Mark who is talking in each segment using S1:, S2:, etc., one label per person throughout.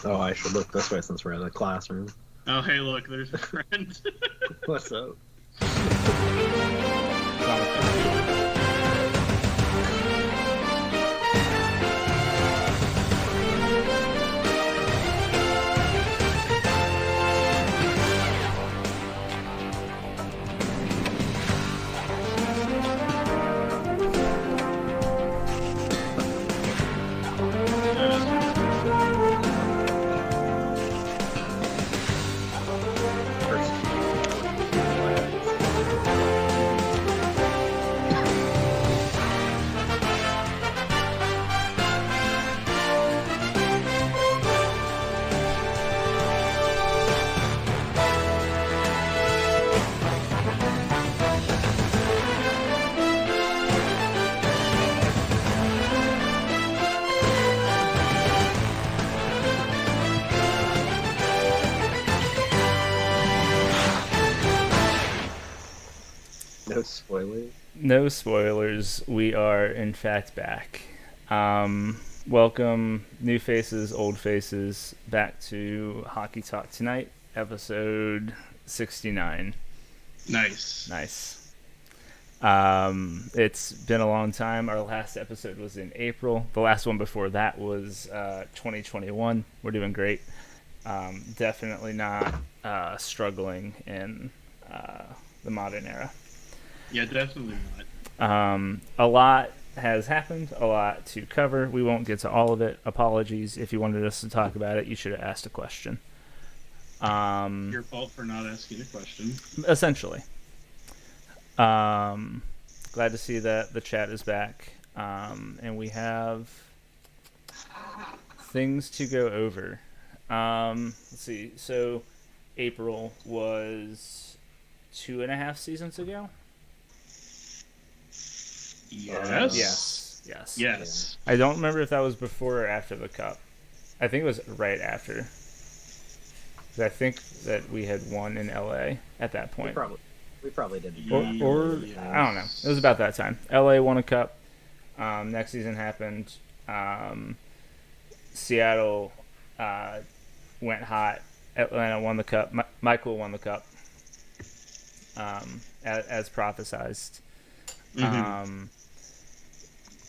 S1: Oh, I should look this way since we're in the classroom.
S2: Oh, hey, look, there's a friend.
S1: What's up? No spoilers.
S3: No spoilers. We are, in fact, back. Welcome, new faces, old faces, back to Hockey Talk Tonight, episode 69.
S2: Nice.
S3: It's been a long time. Our last episode was in April. The last one before that was 2021. We're doing great. Definitely not struggling in the modern era.
S2: Yeah, definitely not.
S3: A lot has happened, a lot to cover. We won't get to all of it. Apologies. If you wanted us to talk about it, you should have asked a question.
S2: Your fault for not asking a question.
S3: Essentially. Glad to see that the chat is back. And we have things to go over. Let's see. So, April was 2.5 seasons ago. Yes.
S2: Yeah.
S3: I don't remember if that was before or after the Cup. I think it was right after. 'Cause I think that we had won in LA at that point.
S1: We probably did.
S3: Or I don't know. It was about that time. LA won a Cup. Next season happened. Seattle went hot. Atlanta won the Cup. Michael won the Cup. As prophesized.
S2: Mm-hmm.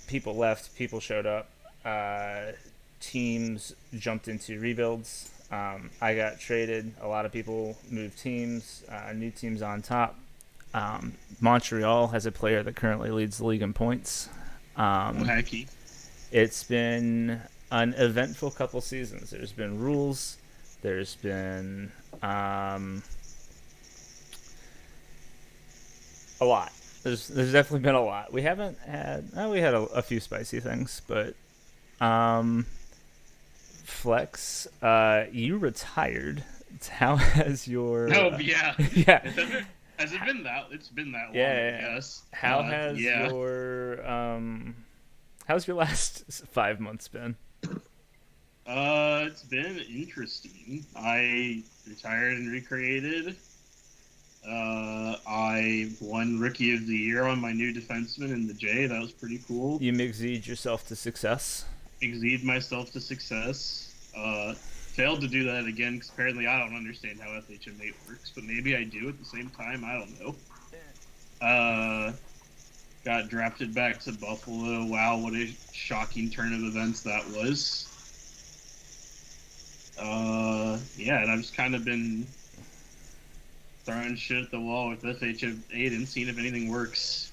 S3: People left, people showed up, teams jumped into rebuilds. I got traded, a lot of people moved teams, new teams on top. Montreal has a player that currently leads the league in points.
S2: Hacky.
S3: It's been an eventful couple seasons. There's been rules, there's been a lot. There's definitely been a lot. We haven't had... we had a few spicy things, but... Flex, you retired. How has your...
S2: Oh, yeah.
S3: Yeah.
S2: Has it been that? It's been that long,
S3: Yeah.
S2: yes.
S3: How has your... how's your last 5 months been?
S2: It's been interesting. I retired and recreated. I won Rookie of the Year on my new defenseman in the J. That was pretty cool.
S3: You exceed yourself to success.
S2: Exceed myself to success. Failed to do that again because apparently I don't understand how FHM8 works, but maybe I do at the same time. I don't know. Got drafted back to Buffalo. Wow, what a shocking turn of events that was. Yeah, and I've just kind of been throwing shit at the wall with FHM8 and seeing if anything works.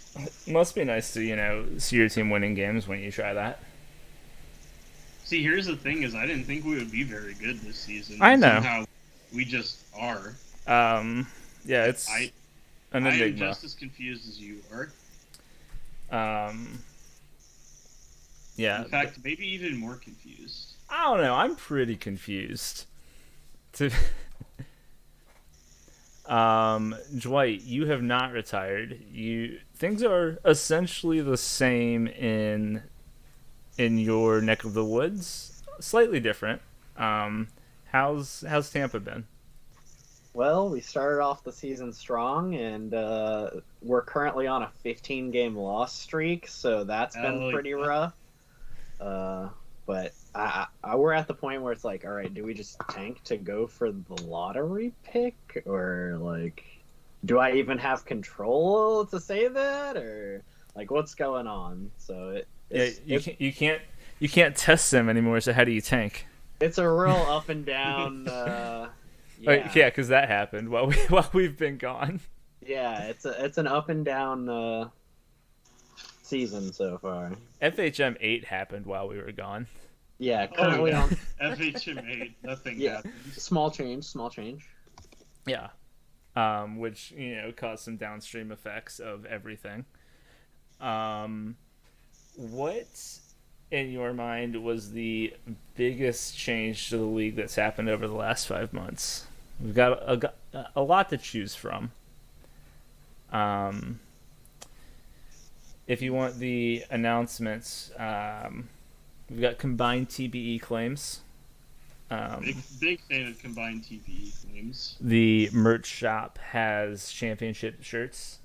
S3: Must be nice to, see your team winning games when you try that.
S2: See, here's the thing: is I didn't think we would be very good this season.
S3: I know.
S2: Somehow we just are.
S3: Yeah, it's
S2: I
S3: an
S2: am
S3: enigma.
S2: just as confused as you are.
S3: Yeah.
S2: In fact, maybe even more confused.
S3: I don't know. I'm pretty confused. Dwight, you have not retired. Things are essentially the same in your neck of the woods. Slightly different. How's Tampa been?
S1: Well, we started off the season strong, and we're currently on a 15-game loss streak, so that's been pretty rough. But we're at the point where it's like, all right, do we just tank to go for the lottery pick, or like, do I even have control to say that, or like, what's going on? So
S3: you can't test them anymore. So how do you tank?
S1: it's a real up and down.
S3: Yeah, because that happened while we've been gone.
S1: Yeah, it's an up and down season so far.
S3: FHM 8 happened while we were gone.
S1: Yeah, currently on
S2: FHM8, nothing
S1: yeah,
S2: happened.
S1: small change.
S3: Yeah, which caused some downstream effects of everything. What in your mind was the biggest change to the league that's happened over the last 5 months? We've got a lot to choose from. If you want the announcements, we've got combined TBE claims.
S2: Big fan of combined TBE claims.
S3: The merch shop has championship shirts.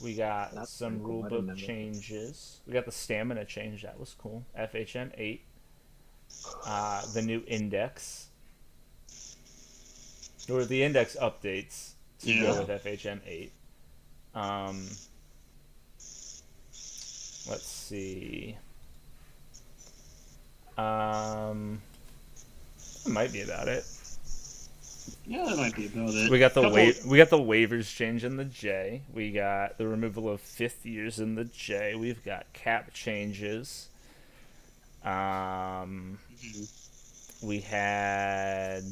S3: We got
S1: That's
S3: some
S1: cool.
S3: rulebook changes. We got the stamina change. That was cool. FHM 8. The new index. Or the index updates to go with FHM 8. Let's see. That might be about it.
S2: Yeah, that might be about it.
S3: We got the waivers change in the J. We got the removal of 5th years in the J. We've got cap changes. We had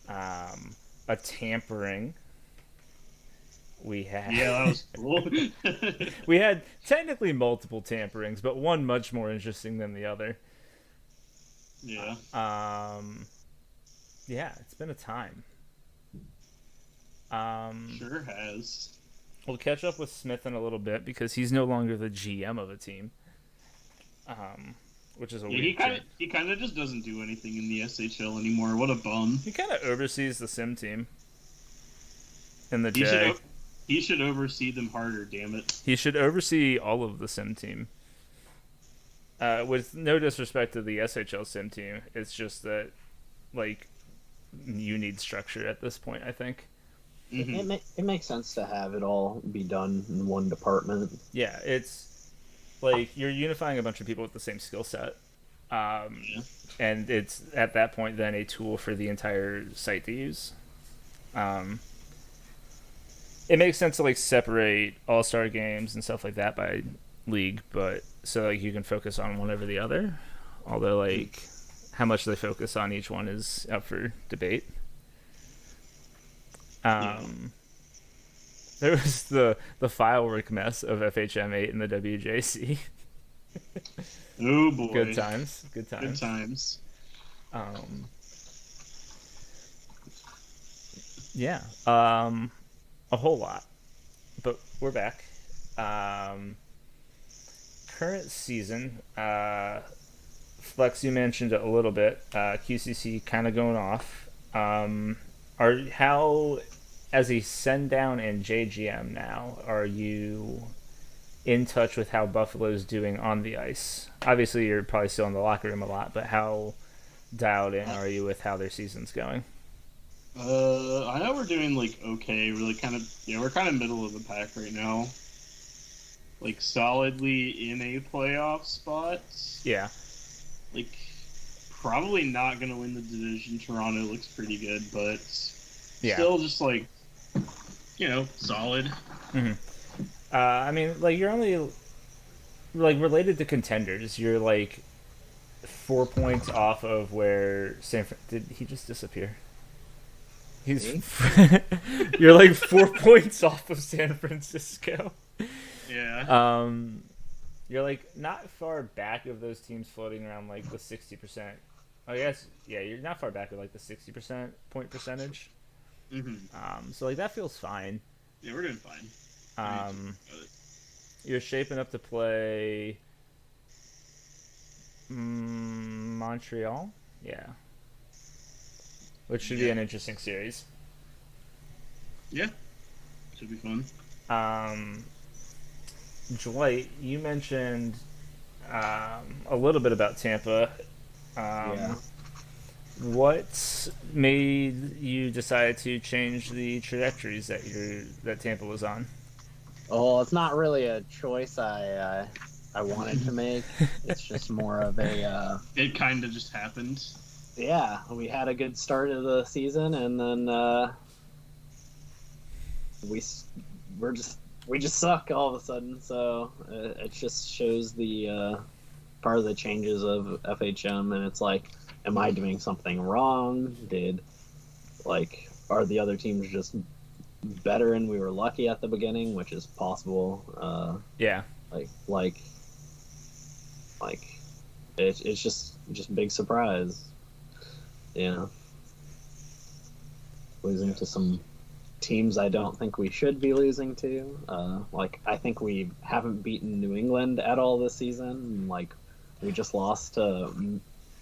S3: a tampering.
S2: Yeah, that was cool.
S3: We had technically multiple tamperings, but one much more interesting than the other.
S2: Yeah.
S3: Yeah, it's been a time.
S2: Sure has.
S3: We'll catch up with Smith in a little bit because he's no longer the GM of a team. Which is a weird thing.
S2: He kind of just doesn't do anything in the SHL anymore. What a bum.
S3: He kind of oversees the sim team in the J.
S2: He should oversee them harder, damn it.
S3: He should oversee all of the sim team. With no disrespect to the SHL sim team, it's just that, like, you need structure at this point, I think.
S2: Mm-hmm.
S1: It makes sense to have it all be done in one department.
S3: Yeah, it's like you're unifying a bunch of people with the same skill set. And it's at that point then a tool for the entire site to use. It makes sense to like separate all-star games and stuff like that by league, but so like you can focus on one over the other. Although like how much they focus on each one is up for debate. There was the filework mess of FHM8 and the WJC.
S2: Oh boy.
S3: Good times. Yeah. A whole lot. But we're back. Current season, Flex, you mentioned it a little bit. QCC kind of going off. As a send down and JGM now, are you in touch with how Buffalo's doing on the ice? Obviously, you're probably still in the locker room a lot, but how dialed in are you with how their season's going?
S2: I know we're doing like okay. We're kind of middle of the pack right now. Like solidly in a playoff spot.
S3: Yeah.
S2: Like probably not gonna win the division. Toronto looks pretty good, but still just like solid.
S3: Mm-hmm. I mean, like you're only like related to contenders. You're like 4 points off of where did he just disappear? You're like 4 points off of San Francisco.
S2: Yeah.
S3: You're like not far back of those teams floating around like the 60%. I guess you're not far back of like the 60% point percentage.
S2: Mm-hmm.
S3: So like that feels fine.
S2: Yeah, we're doing fine.
S3: You're shaping up to play Montreal. Yeah. Which should be an interesting series.
S2: Yeah. Should be fun.
S3: Dwight, you mentioned a little bit about Tampa.
S1: Yeah.
S3: What made you decide to change the trajectories that Tampa was on?
S1: Oh, it's not really a choice I wanted to make. It's just more of a
S2: It kind of just happened.
S1: yeah. We had a good start of the season, and then we s- we just suck all of a sudden. So it just shows the part of the changes of FHM, and it's like, am I doing something wrong? Are the other teams just better and we were lucky at the beginning, which is possible.
S3: Yeah,
S1: Like like like it's just a big surprise. Yeah, losing to some teams I don't think we should be losing to. Like I think we haven't beaten New England at all this season. Like we just lost to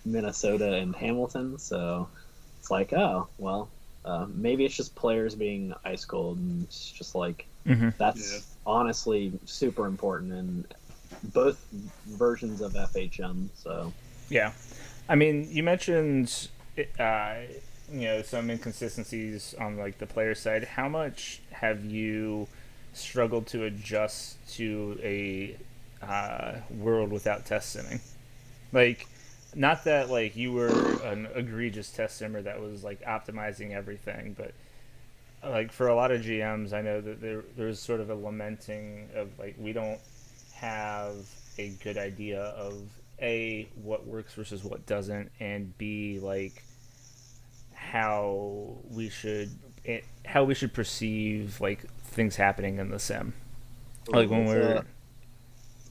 S1: Minnesota and Hamilton, so it's like, oh well, maybe it's just players being ice cold, and it's just like that's
S2: Yeah.
S1: honestly super important in both versions of FHM. So
S3: yeah. I mean, you mentioned uh, some inconsistencies on like the player side. How much have you struggled to adjust to a world without test simming? Like, not that like you were an egregious test simmer that was like optimizing everything, but like for a lot of GMs, I know that there's sort of a lamenting of like we don't have a good idea of a what works versus what doesn't, and b like how we should how we should perceive like things happening in the sim. Like when
S1: it's
S3: we're
S1: a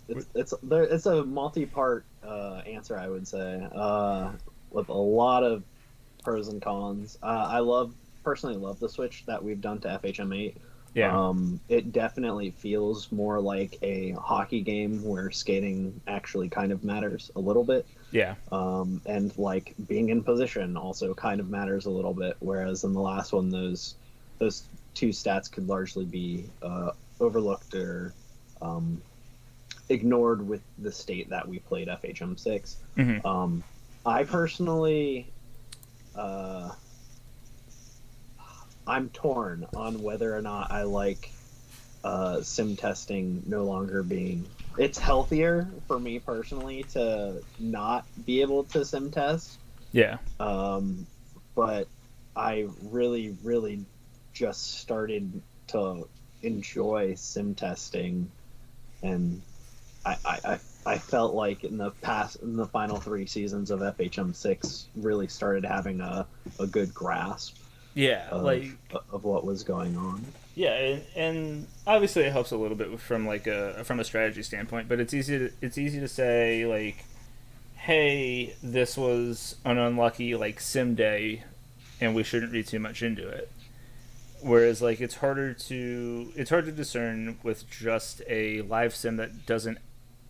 S1: it's a multi-part answer, I would say, with a lot of pros and cons. Personally love the switch that we've done to FHM8.
S3: yeah
S1: It definitely feels more like a hockey game where skating actually kind of matters a little bit.
S3: yeah
S1: And like being in position also kind of matters a little bit. Whereas in the last one, those two stats could largely be overlooked or ignored with the state that we played FHM6.
S3: mm-hmm.
S1: I personally, uh, I'm torn on whether or not I like sim testing no longer being. It's healthier for me personally to not be able to sim test,
S3: yeah
S1: but I really, really just started to enjoy sim testing, and I felt like in the final 3 seasons of FHM6 really started having a good grasp
S3: yeah
S1: of
S3: like
S1: of what was going on.
S3: yeah, and obviously it helps a little bit from like a strategy standpoint, but it's easy to say like, hey, this was an unlucky like sim day, and we shouldn't read too much into it. Whereas like it's hard to discern with just a live sim that doesn't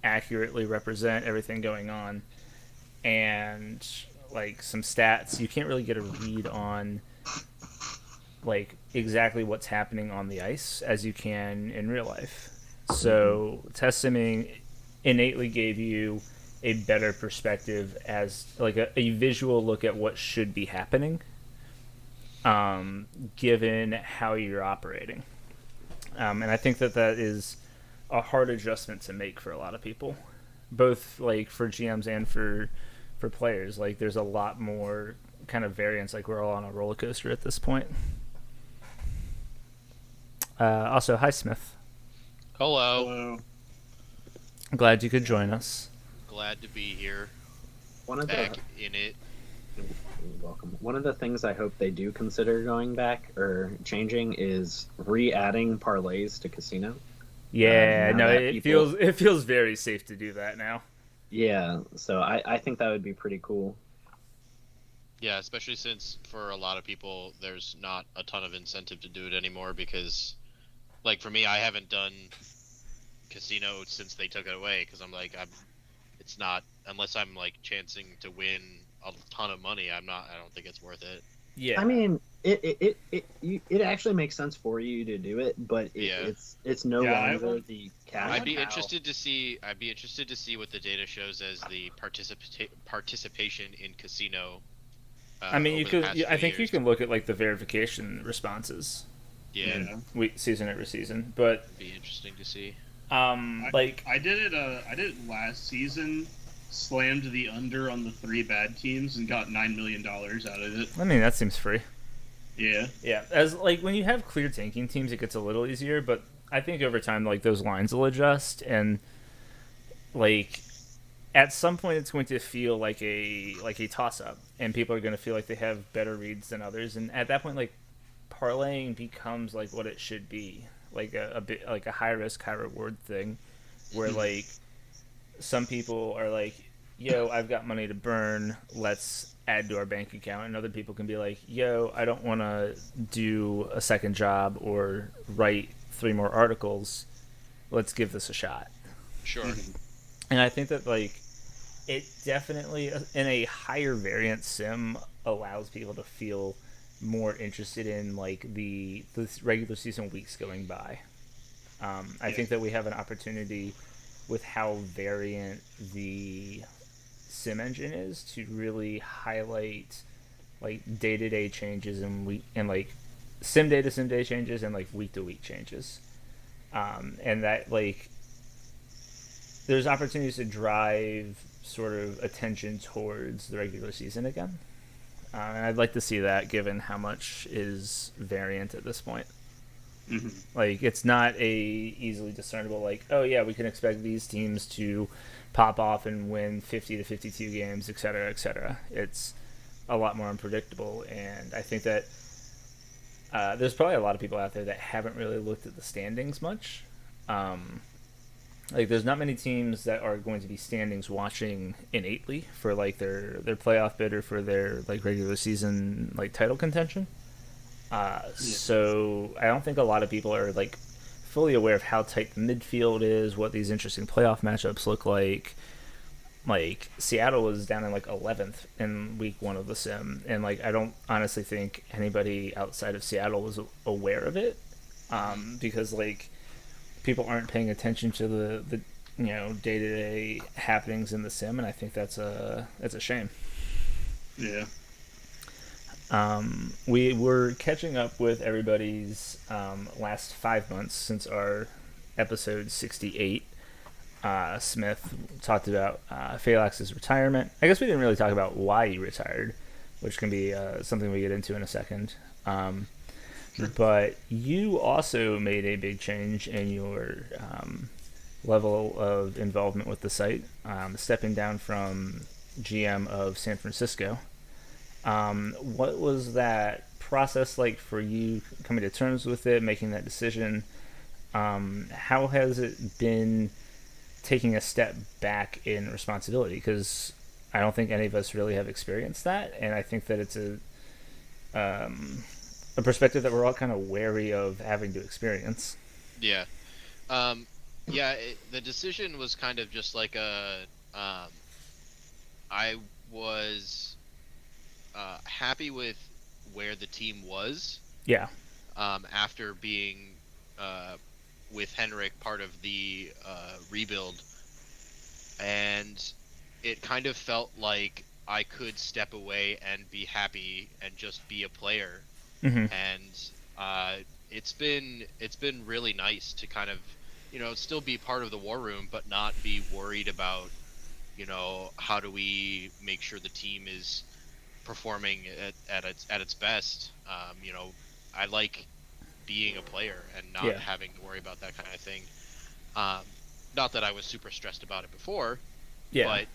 S3: accurately represent everything going on, and like some stats you can't really get a read on like exactly what's happening on the ice as you can in real life. So test simming innately gave you a better perspective as like a visual look at what should be happening, given how you're operating. And I think that that is a hard adjustment to make for a lot of people, both like for GMs and for players. Like there's a lot more kind of variance. Like we're all on a roller coaster at this point. Also, hi Smith.
S4: Hello.
S2: Hello.
S3: Glad you could join us.
S4: Glad to be here.
S1: One of
S4: Back
S1: the
S4: in it.
S1: welcome. One of the things I hope they do consider going back or changing is re-adding parlays to casino.
S3: Yeah,
S1: Now
S3: no,
S1: that
S3: it feels very safe to do that now.
S1: yeah. So I think that would be pretty cool.
S4: Yeah, especially since for a lot of people there's not a ton of incentive to do it anymore because, like for me, I haven't done casino since they took it away because it's not, unless I'm like chancing to win a ton of money, I don't think it's worth it.
S3: Yeah.
S1: I mean, it actually makes sense for you to do it, but
S4: Yeah.
S1: it's no
S2: Yeah, I
S1: longer
S2: want-
S1: the
S2: I
S1: cash
S2: want-
S4: I'd be
S1: cow.
S4: interested to see. I'd be interested to see what the data shows as the participation in casino
S3: I mean, you
S4: over the
S3: could.
S4: past
S3: I
S4: few
S3: think you
S4: years.
S3: can look at like the verification responses,
S4: Yeah,
S3: in
S2: Yeah.
S3: season over season. But
S4: it'd be interesting to see.
S3: like
S2: I did it. I did it last season. Slammed the under on the 3 bad teams and got $9 million out of it.
S3: I mean that seems free.
S2: Yeah.
S3: Yeah, as like when you have clear tanking teams, it gets a little easier. But I think over time, like those lines will adjust, and like at some point, it's going to feel like a toss up, and people are going to feel like they have better reads than others. And at that point, like parlaying becomes like what it should be, like a bit like a high risk, high reward thing, where like some people are like, yo, I've got money to burn, let's add to our bank account. And other people can be like, yo, I don't want to do a second job or write 3 more articles, let's give this a shot.
S4: Sure.
S3: And I think that like it definitely in a higher variance sim allows people to feel more interested in like the regular season weeks going by. I think that we have an opportunity with how variant the sim engine is to really highlight like day to day changes and like sim day to sim day changes and like week to week changes, and that like there's opportunities to drive sort of attention towards the regular season again. And I'd like to see that given how much is variant at this point. Like it's not a easily discernible like, oh yeah, we can expect these teams to pop off and win 50 to 52 games, et cetera, et cetera. It's a lot more unpredictable, and I think that there's probably a lot of people out there that haven't really looked at the standings much. Like there's not many teams that are going to be standings watching innately for like their playoff bid or for their like regular season like title contention. So I don't think a lot of people are like fully aware of how tight the midfield is, what these interesting playoff matchups look like. Like Seattle was down in like 11th in week 1 of the sim, and like I don't honestly think anybody outside of Seattle was aware of it, because like people aren't paying attention to the day to day happenings in the sim, and I think that's a shame.
S2: Yeah.
S3: We were catching up with everybody's last 5 months since our episode 68. Smith talked about Phalanx's retirement. I guess we didn't really talk about why he retired, which can be something we get into in a second.
S2: Sure.
S3: But you also made a big change in your level of involvement with the site, stepping down from GM of San Francisco. What was that process like for you coming to terms with it, making that decision? How has it been taking a step back in responsibility? Because I don't think any of us really have experienced that, and I think that it's a perspective that we're all kind of wary of having to experience.
S4: Yeah. The decision was kind of just like I was happy with where the team was.
S3: Yeah.
S4: After being with Henrik part of the rebuild, and it kind of felt like I could step away and be happy and just be a player.
S3: Mm-hmm.
S4: And it's been really nice to kind of still be part of the war room, but not be worried about how do we make sure the team is performing at its best. I like being a player and not having to worry about that kind of thing. Not that I was super stressed about it before, but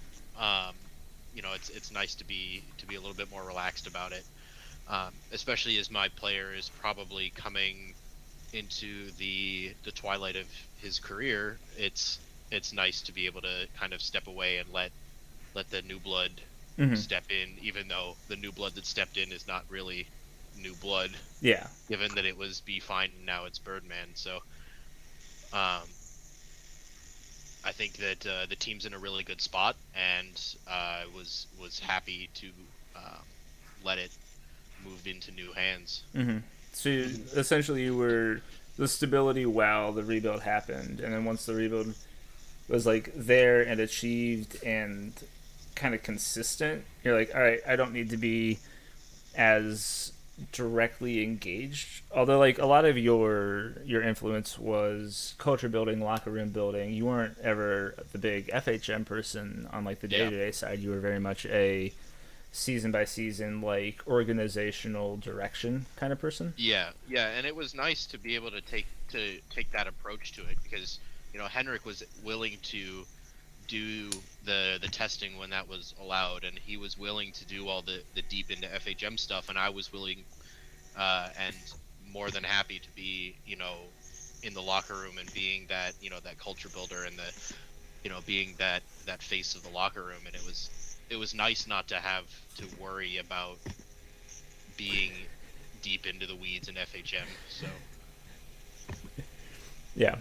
S4: it's nice to be a little bit more relaxed about it, especially as my player is probably coming into the twilight of his career. It's nice to be able to kind of step away and let the new blood step in, even though the new blood that stepped in is not really new blood.
S3: Yeah.
S4: Given that it was Be Fine and now it's Birdman, so I think that the team's in a really good spot, and was happy to let it moved into new hands.
S3: Mm-hmm. So essentially, you were the stability while the rebuild happened, and then once the rebuild was like there and achieved and kind of consistent, you're like, all right, I don't need to be as directly engaged. Although, like, a lot of your influence was culture building, locker room building. You weren't ever the big FHM person on like the day to day side. You were very much a season by season, like, organizational direction kind of person.
S4: Yeah, and it was nice to be able to take that approach to it because Henrik was willing to do the testing when that was allowed, and he was willing to do all the deep into FHM stuff, and I was willing and more than happy to be in the locker room and being that that culture builder and the being that face of the locker room, and it was nice not to have to worry about being deep into the weeds in FHM. So
S3: Yeah.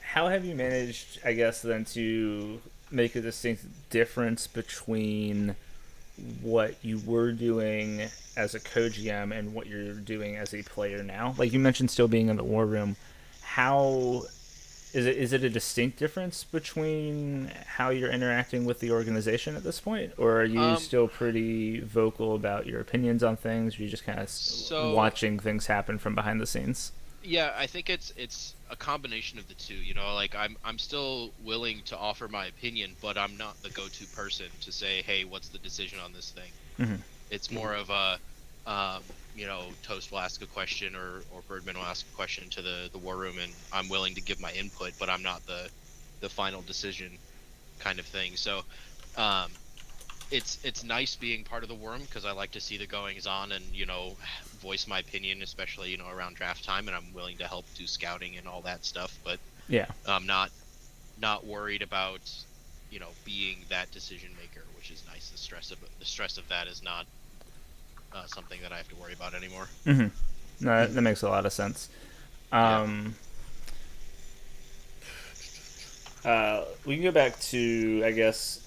S3: How have you managed, I guess, then to make a distinct difference between what you were doing as a co-GM and what you're doing as a player now? Like you mentioned, still being in the war room. How is it a distinct difference between how you're interacting with the organization at this point, or are you still pretty vocal about your opinions on things? Or are you just kind of watching things happen from behind the scenes?
S4: Yeah, I think it's a combination of the two. Like I'm still willing to offer my opinion, but I'm not the go-to person to say, hey, what's the decision on this thing?
S3: Mm-hmm.
S4: It's more of a Toast will ask a question or Birdman will ask a question to the war room, and I'm willing to give my input, but I'm not the final decision kind of thing. So it's nice being part of the war room because I like to see the goings on and voice my opinion, especially around draft time, and I'm willing to help do scouting and all that stuff. But
S3: yeah,
S4: I'm not worried about being that decision maker, which is nice. The stress of that is not something that I have to worry about anymore.
S3: Mm-hmm. No, that makes a lot of sense. We can go back to, I guess,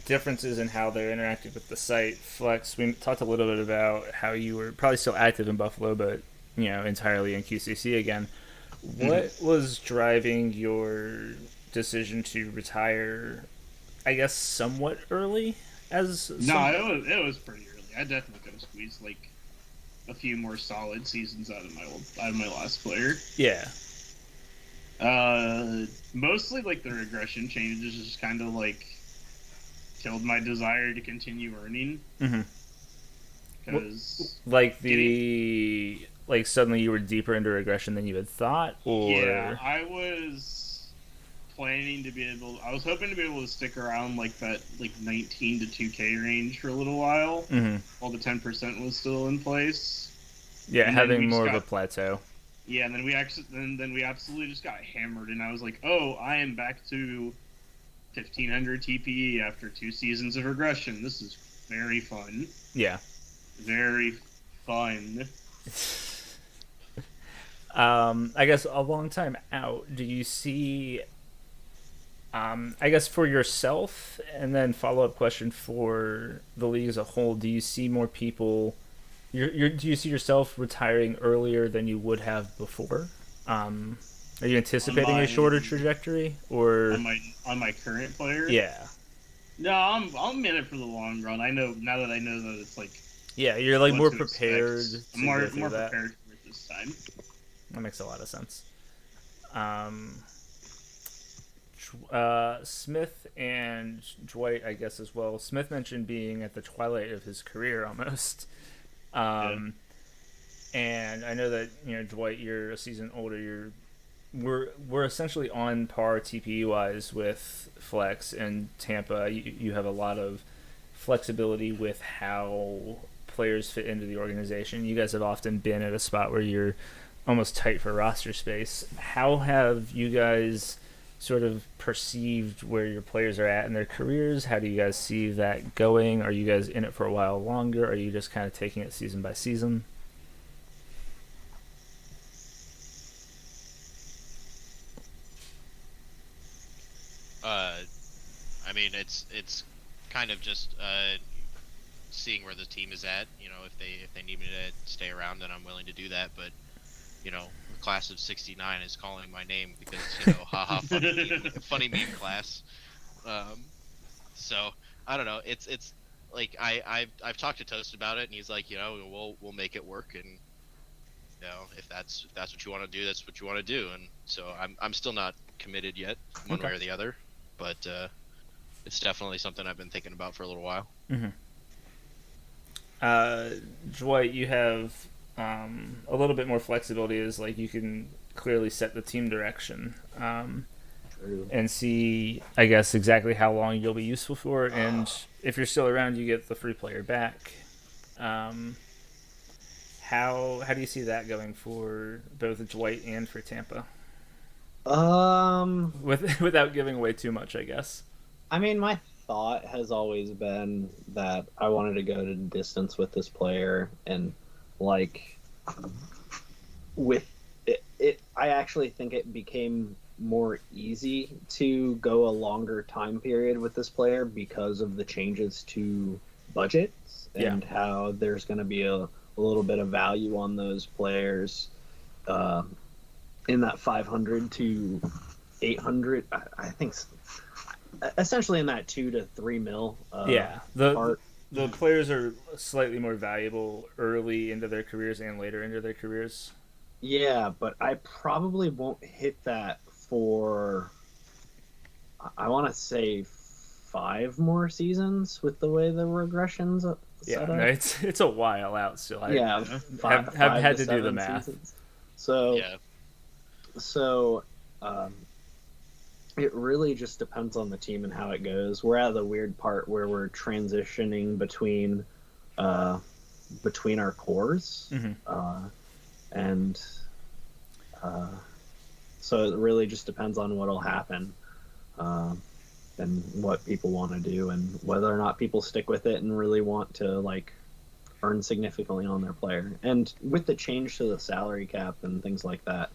S3: differences in how they're interacting with the site. Flex, we talked a little bit about how you were probably still active in Buffalo, but entirely in QCC again. What was driving your decision to retire, I guess, somewhat early?
S2: It was pretty early. I definitely could have squeezed like a few more solid seasons out of my last player.
S3: Yeah.
S2: Mostly like the regression changes just kind of like killed my desire to continue earning.
S3: Mm-hmm.
S2: Because
S3: like suddenly you were deeper into regression than you had thought, or
S2: I was planning to be able. I was hoping to be able to stick around like that, like 19 to 2K range for a little while, while the 10% was still in place.
S3: Yeah, and having more of a plateau.
S2: Yeah, and then we absolutely just got hammered, and I was like, oh, I am back to 1500 TPE after 2 seasons of regression. This is very fun.
S3: Yeah.
S2: Very fun.
S3: I guess a long time out, do you see, I guess for yourself, and then follow-up question for the league as a whole, do you see more people, do you see yourself retiring earlier than you would have before? Are you anticipating a shorter trajectory, or
S2: on my current player?
S3: Yeah.
S2: No, I'm in it for the long run. I know now that it's like.
S3: Yeah, you're like more prepared.
S2: I'm more prepared for it this time.
S3: That makes a lot of sense. Smith and Dwight, I guess, as well. Smith mentioned being at the twilight of his career almost. And I know that Dwight, you're a season older. We're essentially on par TPE wise with Flex and Tampa. You have a lot of flexibility with how players fit into the organization. You guys have often been at a spot where you're almost tight for roster space. How have you guys sort of perceived where your players are at in their careers? How do you guys see that going? Are you guys in it for a while longer? Are you just kind of taking it season by season?
S4: I mean, it's kind of just seeing where the team is at. If they need me to stay around, then I'm willing to do that. But the class of '69 is calling my name because haha, funny meme class. So I don't know. It's like I've talked to Toast about it, and he's like, we'll make it work, and if that's what you want to do, that's what you want to do. And so I'm still not committed yet, one way or the other, but it's definitely something I've been thinking about for a little while.
S3: Mm-hmm. Dwight, you have a little bit more flexibility. Is like you can clearly set the team direction and see, I guess, exactly how long you'll be useful for. And if you're still around, you get the free player back. How do you see that going for both Dwight and for Tampa? Without giving away too much, I guess.
S1: I mean, my thought has always been that I wanted to go to distance with this player, and like with it I actually think it became more easy to go a longer time period with this player because of the changes to budgets and how there's going to be a little bit of value on those players in that 500 to 800, I think essentially in that 2 to 3 mil
S3: the players are slightly more valuable early into their careers and later into their careers.
S1: Yeah, but I probably won't hit that for, I want to say 5 more seasons with the way the regressions set up.
S3: No, it's a while out still.
S1: I've
S3: had to do the math.
S1: Seasons. So it really just depends on the team and how it goes. We're at the weird part where we're transitioning between our cores, and so it really just depends on what'll happen, and what people want to do, and whether or not people stick with it and really want to like earn significantly on their player. And with the change to the salary cap and things like that,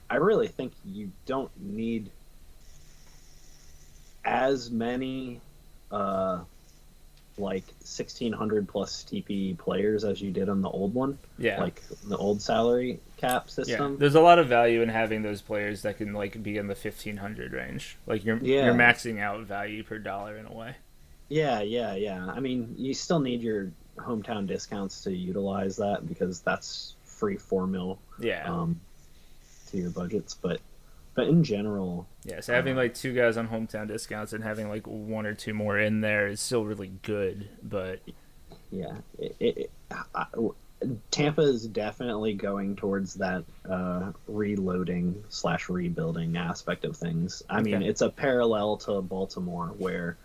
S1: I really think you don't need as many like 1,600 plus TP players as you did on the old one. Yeah. Like the old salary cap system.
S3: Yeah. There's a lot of value in having those players that can like be in the 1,500 range. Like you're maxing out value per dollar in a way.
S1: Yeah. I mean, you still need your hometown discounts to utilize that because that's free 4 mil. To your budgets, but in general,
S3: so having like 2 guys on hometown discounts and having like 1 or 2 more in there is still really good. But
S1: Tampa is definitely going towards that reloading / rebuilding aspect of things. I mean, it's a parallel to Baltimore where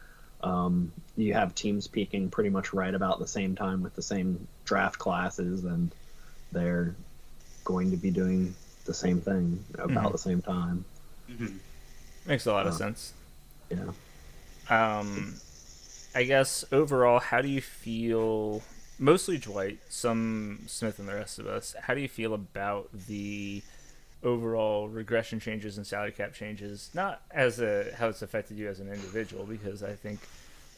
S1: you have teams peaking pretty much right about the same time with the same draft classes, and they're going to be doing the same thing about the same time.
S3: Makes a lot of sense.
S1: Yeah.
S3: I guess overall, how do you feel, mostly Dwight, some Smith and the rest of us, how do you feel about the overall regression changes and salary cap changes, not as how it's affected you as an individual, because I think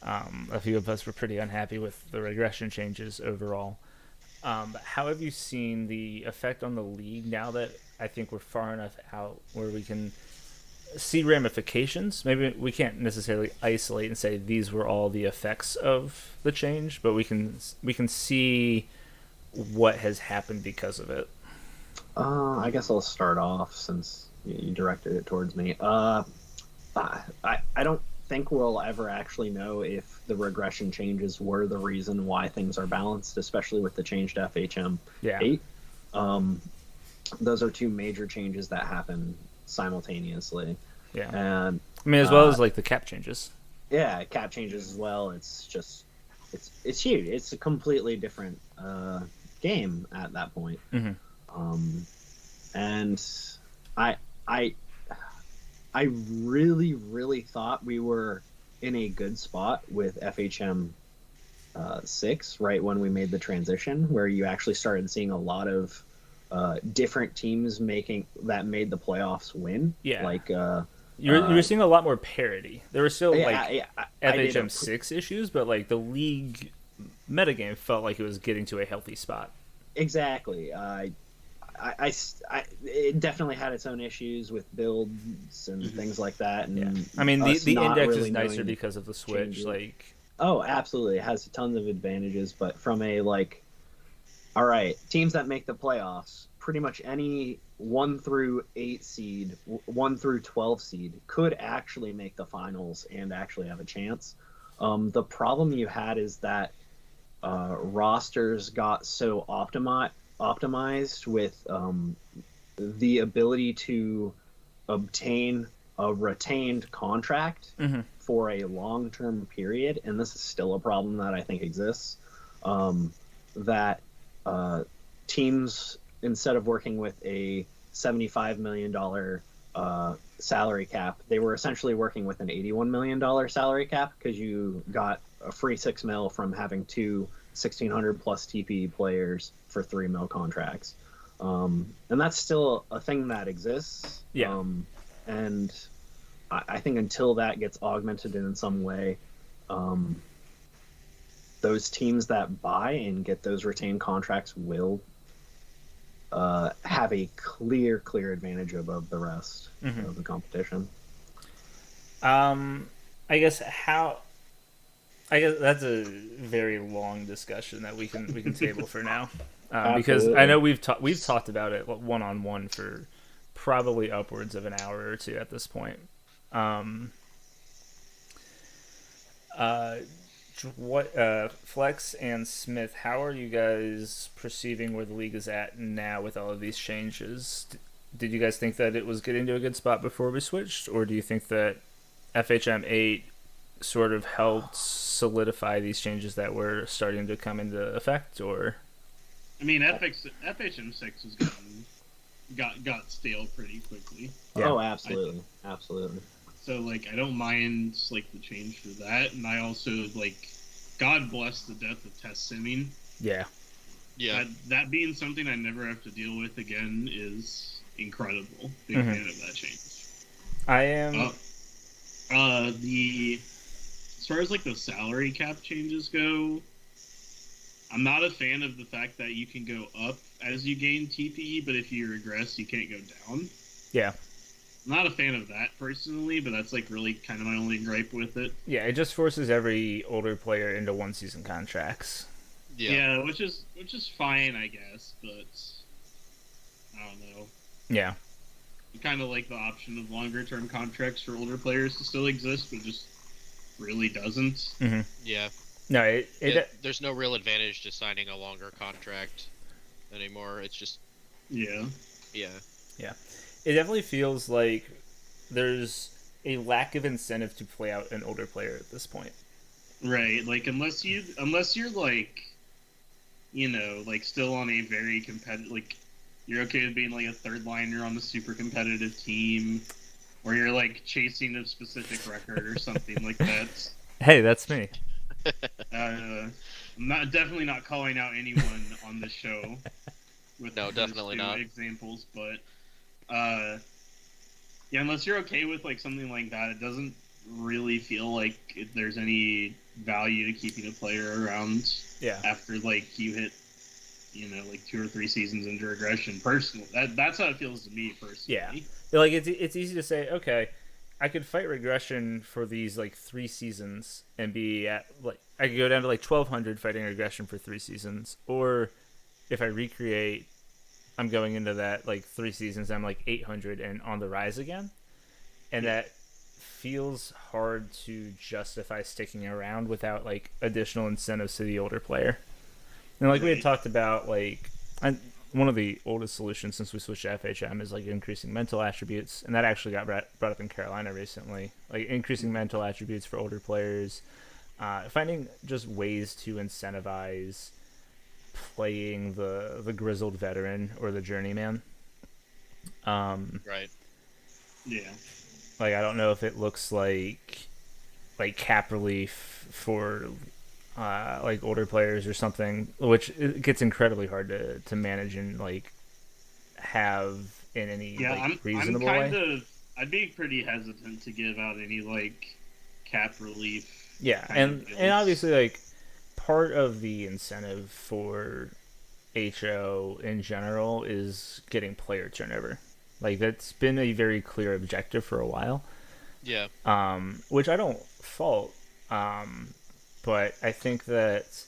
S3: a few of us were pretty unhappy with the regression changes overall. But how have you seen the effect on the league now that I think we're far enough out where we can see ramifications? Maybe we can't necessarily isolate and say these were all the effects of the change, but we can see what has happened because of it.
S1: I guess I'll start off since you directed it towards me. I don't think we'll ever actually know if the regression changes were the reason why things are balanced, especially with the change to FHM 8. Those are 2 major changes that happen simultaneously. And
S3: I mean, as well as like the cap changes.
S1: Yeah, cap changes as well. It's just it's huge. It's a completely different game at that point. And I really, really thought we were in a good spot with FHM 6 right when we made the transition, where you actually started seeing a lot of different teams made the playoffs win. Like
S3: you were seeing a lot more parity. There were still FHM 6 issues, but like the league metagame felt like it was getting to a healthy spot.
S1: Exactly. It definitely had its own issues with builds and things like that. And
S3: I mean, the index
S1: really
S3: is nicer
S1: knowing
S3: because of the Switch.
S1: changes.
S3: Like,
S1: oh, absolutely, it has tons of advantages. But from a like, all right, teams that make the playoffs, pretty much any 1 through 8 seed, 1 through 12 seed could actually make the finals and actually have a chance. The problem you had is that rosters got so optimized with the ability to obtain a retained contract for a long-term period, and this is still a problem that I think exists, that teams, instead of working with a $75 million salary cap, they were essentially working with an $81 million salary cap because you got a free $6 million from having two 1,600 plus TP players for $3 million contracts. And that's still a thing that exists.
S3: Yeah.
S1: And I think until that gets augmented in some way, those teams that buy and get those retained contracts will have a clear advantage above the rest of the competition.
S3: I guess that's a very long discussion that we can table for now, because I know we've talked about it one-on-one for probably upwards of an hour or two at this point. Flex and Smith, how are you guys perceiving where the league is at now with all of these changes? Did you guys think that it was getting to a good spot before we switched, or do you think that FHM 8 sort of helped solidify these changes that were starting to come into effect? Or,
S2: I mean, FHM 6 was got stale pretty quickly.
S1: Yeah. Oh, absolutely.
S2: So, like, I don't mind, like, the change for that, and I also, like, God bless the death of test simming.
S3: Yeah.
S2: That being something I never have to deal with again is incredible. Big fan of that change.
S3: I am...
S2: as far as, like, the salary cap changes go, I'm not a fan of the fact that you can go up as you gain TPE, but if you regress, you can't go down.
S3: Yeah.
S2: I'm not a fan of that personally, but that's like really kind of my only gripe with it.
S3: Yeah, it just forces every older player into one-season contracts.
S2: Yeah, which is fine, I guess, but I don't know.
S3: Yeah.
S2: I kind of like the option of longer-term contracts for older players to still exist, but just really doesn't.
S3: Mm-hmm.
S4: Yeah.
S3: No,
S4: there's no real advantage to signing a longer contract anymore. It's just...
S2: Yeah.
S3: It definitely feels like there's a lack of incentive to play out an older player at this point.
S2: Right, like unless you're like, you know, like still on a very competitive, like you're okay with being like a third liner on the super competitive team, or you're like chasing a specific record or something like that.
S3: Hey, that's me.
S2: I'm definitely not calling out anyone on this show. With
S4: no, definitely not
S2: examples, but yeah, unless you're okay with like something like that, it doesn't really feel like there's any value to keeping a player around.
S3: Yeah.
S2: After like you hit, you know, like 2 or 3 seasons into regression. Personally, that's how it feels to me personally.
S3: Yeah. Like it's easy to say, okay, I could fight regression for these like 3 seasons and be at like I could go down to like 1,200 fighting regression for 3 seasons, or if I recreate, I'm going into that like 3 seasons, I'm like 800 and on the rise again, and that feels hard to justify sticking around without like additional incentives to the older player. And like we had talked about, like one of the oldest solutions since we switched to FHM is like increasing mental attributes, and that actually got brought up in Carolina recently. Like increasing mental attributes for older players, finding just ways to incentivize playing the grizzled veteran or the journeyman.
S4: Right.
S2: Yeah.
S3: Like I don't know if it looks like cap relief for like older players or something, which it gets incredibly hard to manage and like have in any reasonable way.
S2: I'd be pretty hesitant to give out any like cap relief.
S3: Yeah, and obviously like part of the incentive for HO in general is getting player turnover. Like that's been a very clear objective for a while.
S4: Yeah.
S3: Which I don't fault. But I think that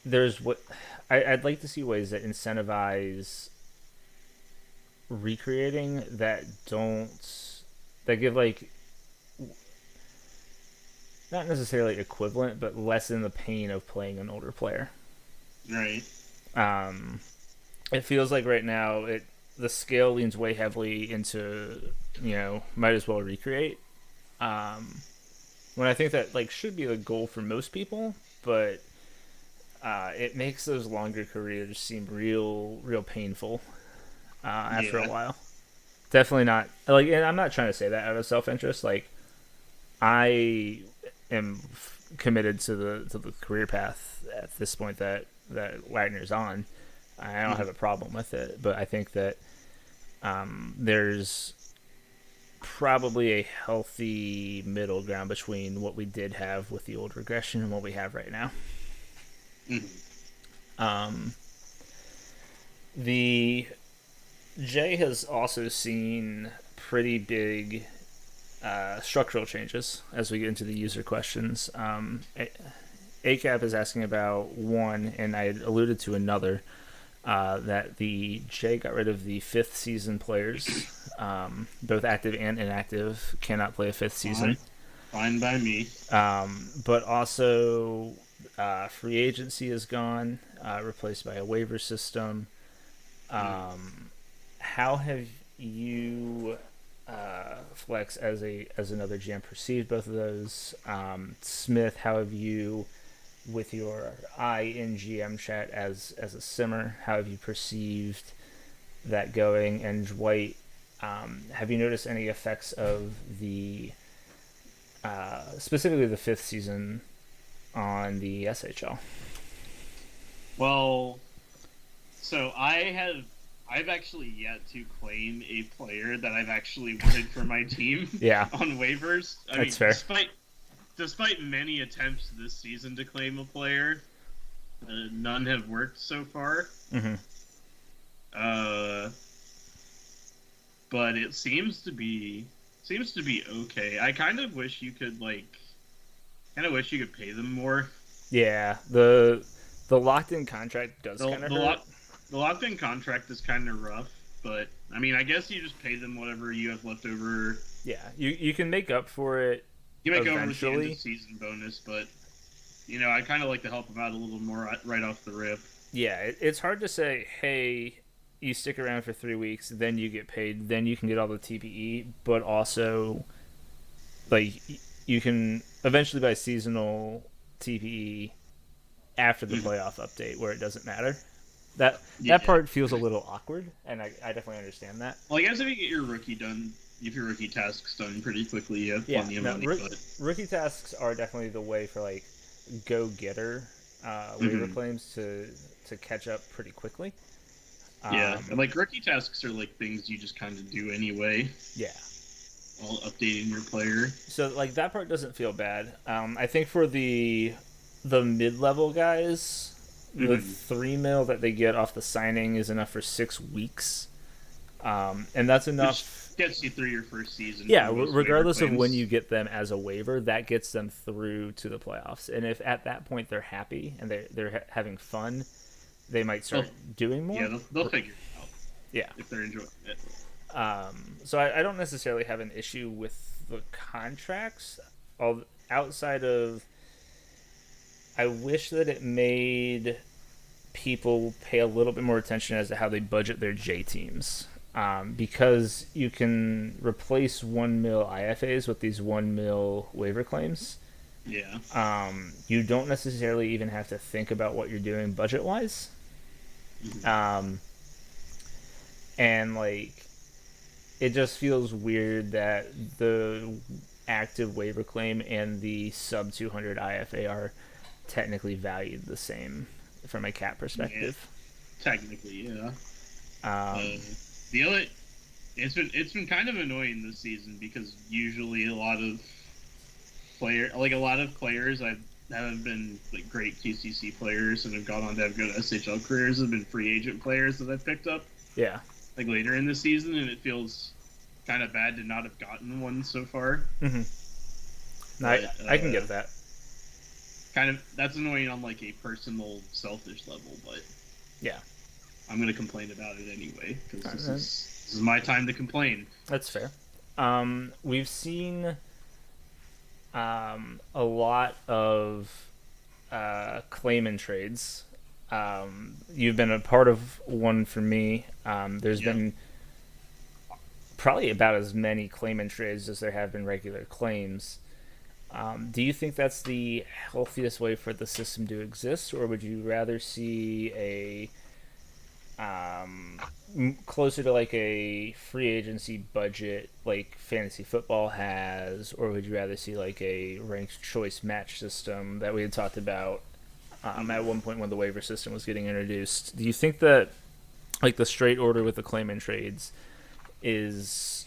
S3: there's what I'd like to see ways that incentivize recreating that give like not necessarily equivalent, but lessen the pain of playing an older player.
S2: Right.
S3: It feels like right now the scale leans way heavily into might as well recreate. When I think that like should be the goal for most people, but it makes those longer careers seem real painful after a while. Definitely not like, and I'm not trying to say that out of self-interest. Like, I am committed to the career path at this point that Wagner's on. I don't have a problem with it, but I think that there's probably a healthy middle ground between what we did have with the old regression and what we have right now. The Jay has also seen pretty big structural changes as we get into the user questions. ACAP is asking about one, and I alluded to another, that the Jay got rid of the fifth season players, both active and inactive, cannot play a fifth season.
S2: Fine by me.
S3: But also, free agency is gone, replaced by a waiver system. How have you, Flex, as another GM, perceived both of those? Smith, how have you, with your eye in GM chat as a simmer, how have you perceived that going? And Dwight, have you noticed any effects of the specifically the fifth season on the SHL?
S2: Well, so I've actually yet to claim a player that I've actually wanted for my team on waivers.
S3: That's fair.
S2: Despite many attempts this season to claim a player, none have worked so far. But it seems to be okay. I kind of wish you could pay them more.
S3: Yeah, the locked-in contract does kind of hurt.
S2: The locked-in contract is kind of rough, but I mean, I guess you just pay them whatever you have left over.
S3: Yeah, you can make up for it.
S2: You make over with the end of season bonus, but I kind of like to help them out a little more right off the rip.
S3: Yeah, it's hard to say, hey, you stick around for 3 weeks, then you get paid, then you can get all the TPE, but also, like, you can eventually buy seasonal TPE after the playoff update where it doesn't matter. That part feels a little awkward, and I definitely understand that.
S2: Well, I guess if you get your rookie tasks done pretty quickly, you have plenty of money.
S3: Rookie tasks are definitely the way for, like, go-getter waiver claims to catch up pretty quickly.
S2: And like rookie tasks are like things you just kind of do anyway.
S3: Yeah.
S2: While updating your player.
S3: So like that part doesn't feel bad. I think for the mid-level guys, the 3 mil that they get off the signing is enough for 6 weeks. And that's enough.
S2: Which gets you through your first season.
S3: Yeah, regardless of when you get them as a waiver, that gets them through to the playoffs. And if at that point they're happy and they're having fun, they might start doing more.
S2: Yeah, they'll figure it out.
S3: Yeah.
S2: If they're enjoying it.
S3: So I don't necessarily have an issue with the contracts. Outside of, I wish that it made people pay a little bit more attention as to how they budget their J teams. Because you can replace 1 mil IFAs with these 1 mil waiver claims.
S2: Yeah.
S3: You don't necessarily even have to think about what you're doing budget-wise. And, like, it just feels weird that the active waiver claim and the sub 200 IFA are technically valued the same from a cap perspective.
S2: Yeah, technically, yeah. It's been kind of annoying this season because usually a lot of players have been like great QCC players and have gone on to have good SHL careers have been free agent players that I've picked up
S3: Yeah.
S2: like later in the season, and it feels kind of bad to not have gotten one so far.
S3: Mm-hmm. No,
S2: But,
S3: I can get that.
S2: Kind of that's annoying on like a personal, selfish level, but
S3: Yeah.
S2: I'm gonna complain about it anyway because this is my time to complain.
S3: That's fair. We've seen a lot of claim and trades. You've been a part of one for me. There's been probably about as many claim and trades as there have been regular claims. Do you think that's the healthiest way for the system to exist, or would you rather see a closer to like a free agency budget like fantasy football has, or would you rather see like a ranked choice match system that we had talked about at one point when the waiver system was getting introduced? Do you think that like the straight order with the claim and trades is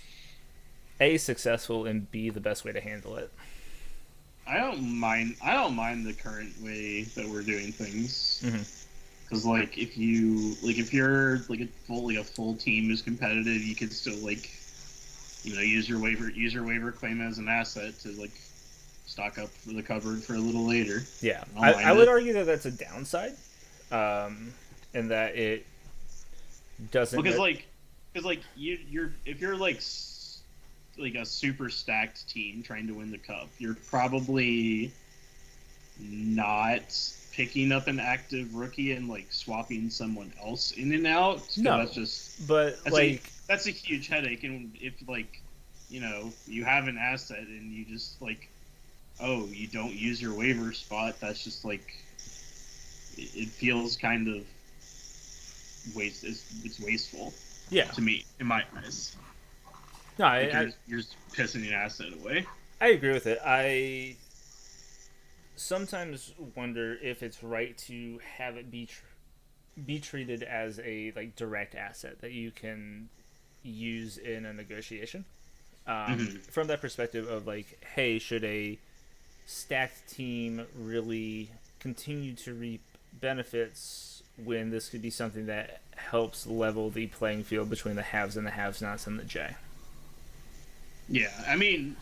S3: A, successful, and B, the best way to handle it?
S2: I don't mind the current way that we're doing things. Because like if you're like a full team is competitive, you can still like use your waiver claim as an asset to like stock up for the cupboard for a little later.
S3: Yeah, I would argue that that's a downside, and that it doesn't
S2: because you're if you're like a super stacked team trying to win the cup, you're probably not picking up an active rookie and like swapping someone else in and out.
S3: No,
S2: that's a huge headache. And if you have an asset and you just you don't use your waiver spot, that's just it feels kind of it's wasteful.
S3: Yeah,
S2: to me, in my eyes.
S3: No,
S2: you're just pissing an asset away.
S3: I agree with it. I sometimes wonder if it's right to have it be treated as a direct asset that you can use in a negotiation. From that perspective of hey, should a stacked team really continue to reap benefits when this could be something that helps level the playing field between the haves and the have-nots and the J?
S2: Yeah, I mean,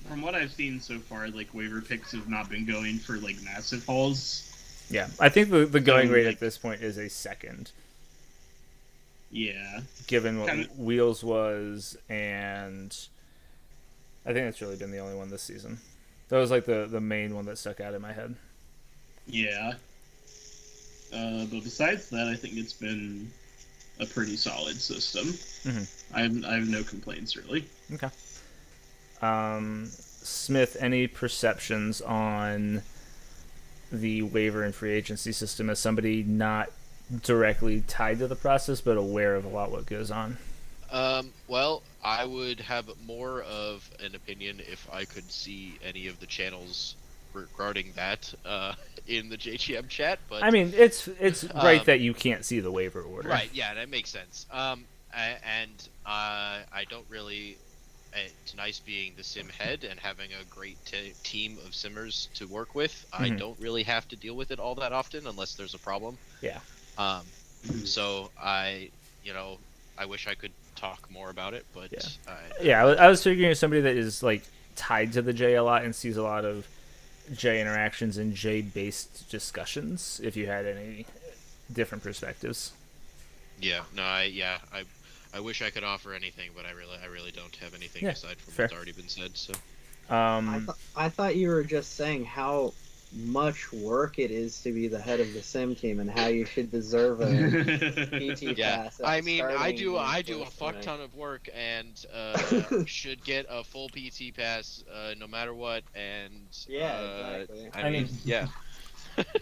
S2: from what I've seen so far, waiver picks have not been going for massive hauls.
S3: Yeah, I think the going rate at this point is a second.
S2: Yeah.
S3: Given what Wheels was, and I think that's really been the only one this season. That was the main one that stuck out in my head.
S2: Yeah. But besides that, I think it's been a pretty solid system. I have no complaints, really.
S3: Okay. Smith, any perceptions on the waiver and free agency system as somebody not directly tied to the process but aware of a lot what goes on?
S4: Well, I would have more of an opinion if I could see any of the channels regarding that in the JGM chat, but
S3: I mean, it's right that you can't see the waiver order.
S4: Right, yeah, that makes sense. I don't really. It's nice being the sim head and having a great team of simmers to work with. I don't really have to deal with it all that often unless there's a problem.
S3: Yeah.
S4: So I wish I could talk more about it, but
S3: I was figuring somebody that is tied to the J a lot and sees a lot of J interactions and J based discussions. If you had any different perspectives.
S4: Yeah. No. I wish I could offer anything, but I really don't have anything aside from
S3: fair.
S4: what's already been said. So.
S1: I thought you were just saying how much work it is to be the head of the sim team and how you should deserve a PT pass.
S4: I mean, I do a fuck ton of work and should get a full PT pass no matter what. And
S1: exactly.
S4: I mean, yeah.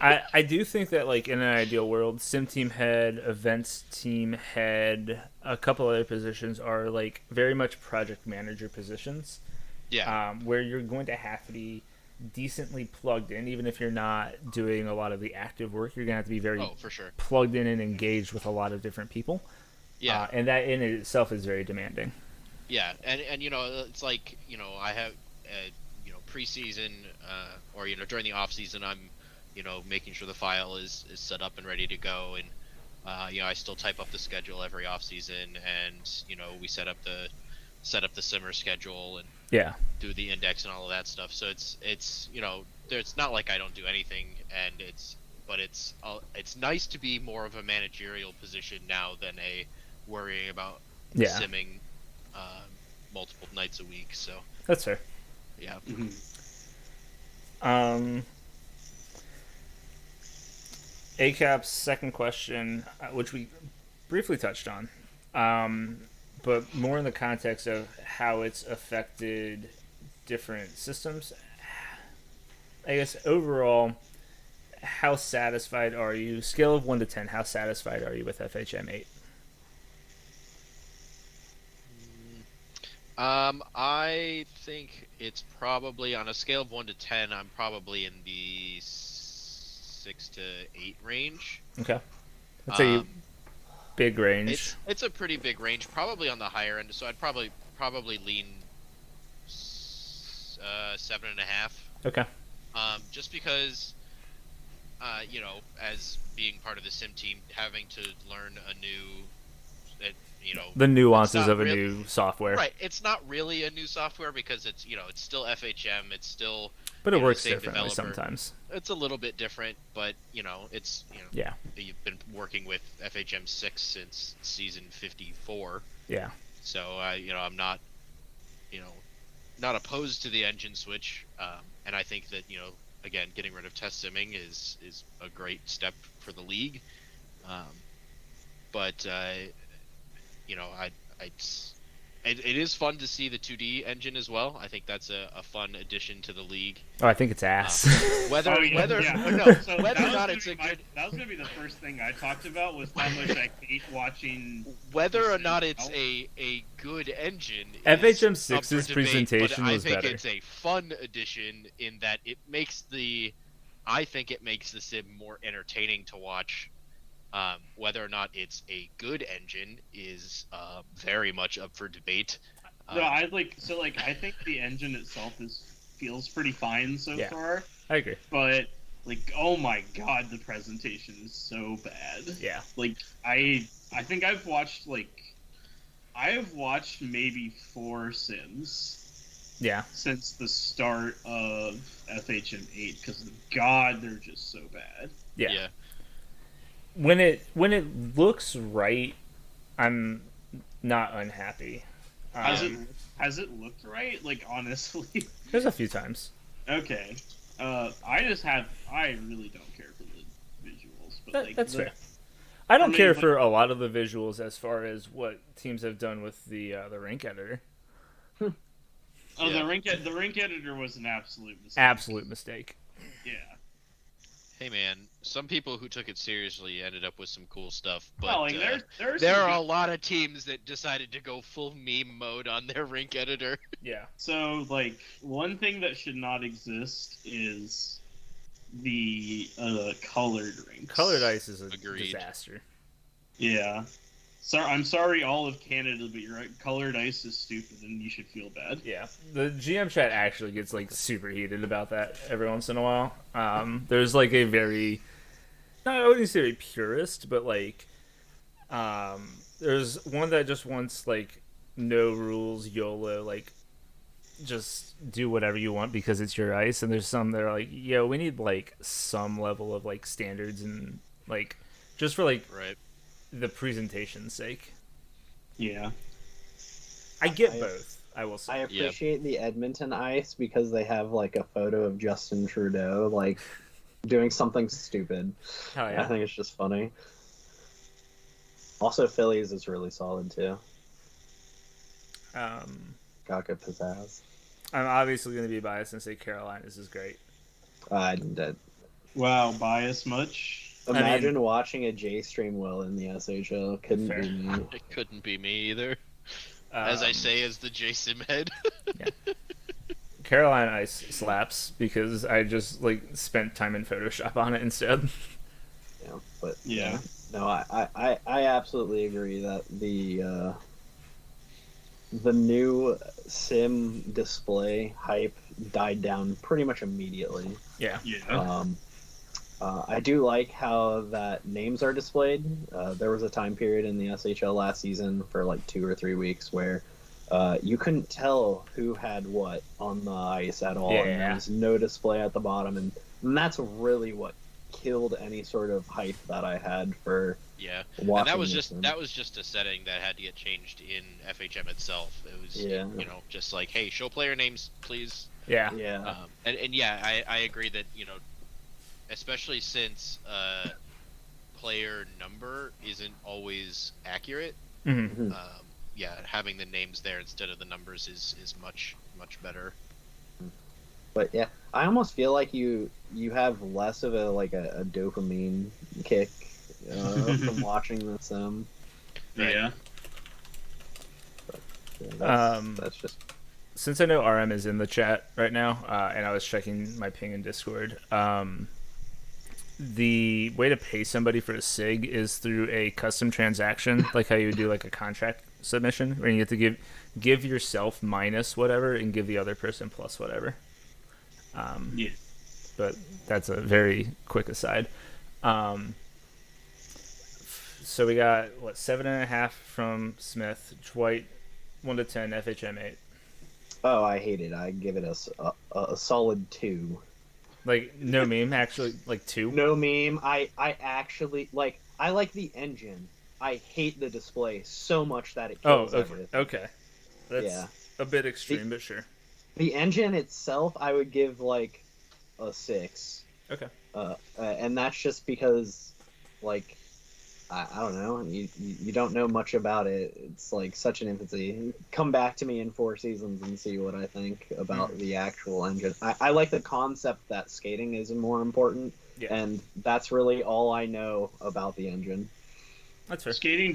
S3: I do think that in an ideal world, sim team head, events team head, a couple other positions are very much project manager positions.
S4: Yeah.
S3: Where you're going to have to be decently plugged in, even if you're not doing a lot of the active work. You're gonna have to be very
S4: for sure.
S3: plugged in and engaged with a lot of different people.
S4: Yeah.
S3: And that in itself is very demanding.
S4: Yeah, and it's I have preseason, or during the off season, I'm making sure the file is set up and ready to go, and I still type up the schedule every off season, and we set up the simmer schedule and
S3: Yeah.
S4: do the index and all of that stuff. So it's it's not like I don't do anything, and it's nice to be more of a managerial position now than a worrying about simming multiple nights a week. So
S3: that's fair.
S4: Yeah.
S3: ACAP's second question, which we briefly touched on, but more in the context of how it's affected different systems. I guess overall, how satisfied are you? Scale of 1 to 10, how satisfied are you with FHM 8?
S4: I think it's probably on a scale of 1 to 10. I'm probably in the 6 to 8 range.
S3: Okay, that's a big range.
S4: It's a pretty big range, probably on the higher end. So I'd probably lean 7.5.
S3: Okay.
S4: Just because, as being part of the sim team, having to learn a new,
S3: the nuances of a new software.
S4: Right. It's not really a new software because it's it's still FHM. It's still.
S3: But it works
S4: differently
S3: developer. Sometimes.
S4: It's a little bit different, but it's
S3: yeah.
S4: You've been working with FHM 6 since season 54.
S3: Yeah.
S4: So I'm not not opposed to the engine switch, and I think that again, getting rid of test simming is a great step for the league. But it is fun to see the 2D engine as well. I think that's a fun addition to the league.
S3: Oh, I think it's ass.
S2: Whether or
S4: not it's a good.
S2: That was gonna be the first thing I talked about was how much I hate watching.
S4: Whether or not it's a good engine.
S3: FHM 6's presentation
S4: was better.
S3: I think
S4: it's a fun addition in that it makes the sim more entertaining to watch. Whether or not it's a good engine is very much up for debate.
S2: No, I think the engine itself feels pretty fine so far.
S3: I agree.
S2: But oh my god, the presentation is so bad.
S3: Yeah.
S2: I think I've watched maybe 4 sims.
S3: Yeah.
S2: Since the start of FHM 8 because god, they're just so bad.
S3: Yeah. When it looks right, I'm not unhappy.
S2: Has it looked right? Honestly,
S3: there's a few times.
S2: Okay, I really don't care for the visuals, but
S3: that's fair. I don't care for a lot of the visuals as far as what teams have done with the rank editor.
S2: The rank editor was an absolute mistake.
S3: Absolute mistake.
S2: Yeah.
S4: Hey man, some people who took it seriously ended up with some cool stuff, but
S2: there
S4: are a lot of teams that decided to go full meme mode on their rank editor.
S3: Yeah.
S2: So one thing that should not exist is the colored ranks.
S3: Colored ice is a disaster.
S2: Yeah. I'm sorry, all of Canada, but you're right. Colored ice is stupid, and you should feel bad.
S3: Yeah, the GM chat actually gets super heated about that every once in a while. There's a very, I wouldn't say very purist, but there's one that just wants no rules, YOLO, just do whatever you want because it's your ice, and there's some that are yo, we need some level of standards and just for
S4: right.
S3: the presentation's sake.
S2: Yeah.
S3: I get both, I will say.
S1: I appreciate the Edmonton ice because they have a photo of Justin Trudeau doing something stupid.
S3: Oh, yeah.
S1: I think it's just funny. Also, Phillies is really solid too. Got good pizzazz.
S3: I'm obviously going to be biased and say Carolinas is great.
S2: Wow, bias much?
S1: Imagine watching a J stream well in the SHL. Couldn't
S3: Fair.
S1: be me.
S4: It couldn't be me either. As I say, as the JSIM head.
S3: Yeah. Carolina ice slaps because I just spent time in Photoshop on it instead.
S1: Yeah, but
S2: yeah.
S1: No, I absolutely agree that the the new sim display hype died down pretty much immediately.
S3: Yeah.
S2: Yeah.
S1: I do like how that names are displayed. There was a time period in the SHL last season for like 2 or 3 weeks where you couldn't tell who had what on the ice at all, and there
S3: Yeah.
S1: was no display at the bottom, and that's really what killed any sort of hype that I had for
S4: Yeah,
S1: watching.
S4: and that was just a setting that had to get changed in FHM itself. It was,
S1: Yeah.
S4: just like, hey, show player names, please.
S3: Yeah.
S1: Yeah.
S4: And yeah, I agree that especially since player number isn't always accurate.
S3: Mm-hmm.
S4: Yeah, having the names there instead of the numbers is much better.
S1: But yeah, I almost feel like you have less of a dopamine kick from watching the sim.
S4: Right.
S2: Yeah.
S1: Yeah, that's just
S3: Since I know RM is in the chat right now, and I was checking my ping in Discord, the way to pay somebody for a SIG is through a custom transaction, like how you would do like a contract submission, where you have to give yourself minus whatever and give the other person plus whatever.
S2: Yeah.
S3: But that's a very quick aside. So we got 7.5 from Smith, Dwight 1 to 10, FHM 8.
S1: Oh, I hate it. I give it a solid 2.
S3: Like no meme, actually, like 2.
S1: No meme. I actually I like the engine. I hate the display so much that it kills everything.
S3: Okay. That's
S1: Yeah.
S3: a bit extreme, but sure.
S1: The engine itself, I would give like a 6.
S3: Okay.
S1: And that's just because, like, I don't know. You don't know much about it. It's like such an infancy. Come back to me in 4 seasons and see what I think about the actual engine. I like the concept that skating is more important, and that's really all I know about the engine.
S3: That's fair.
S2: Skating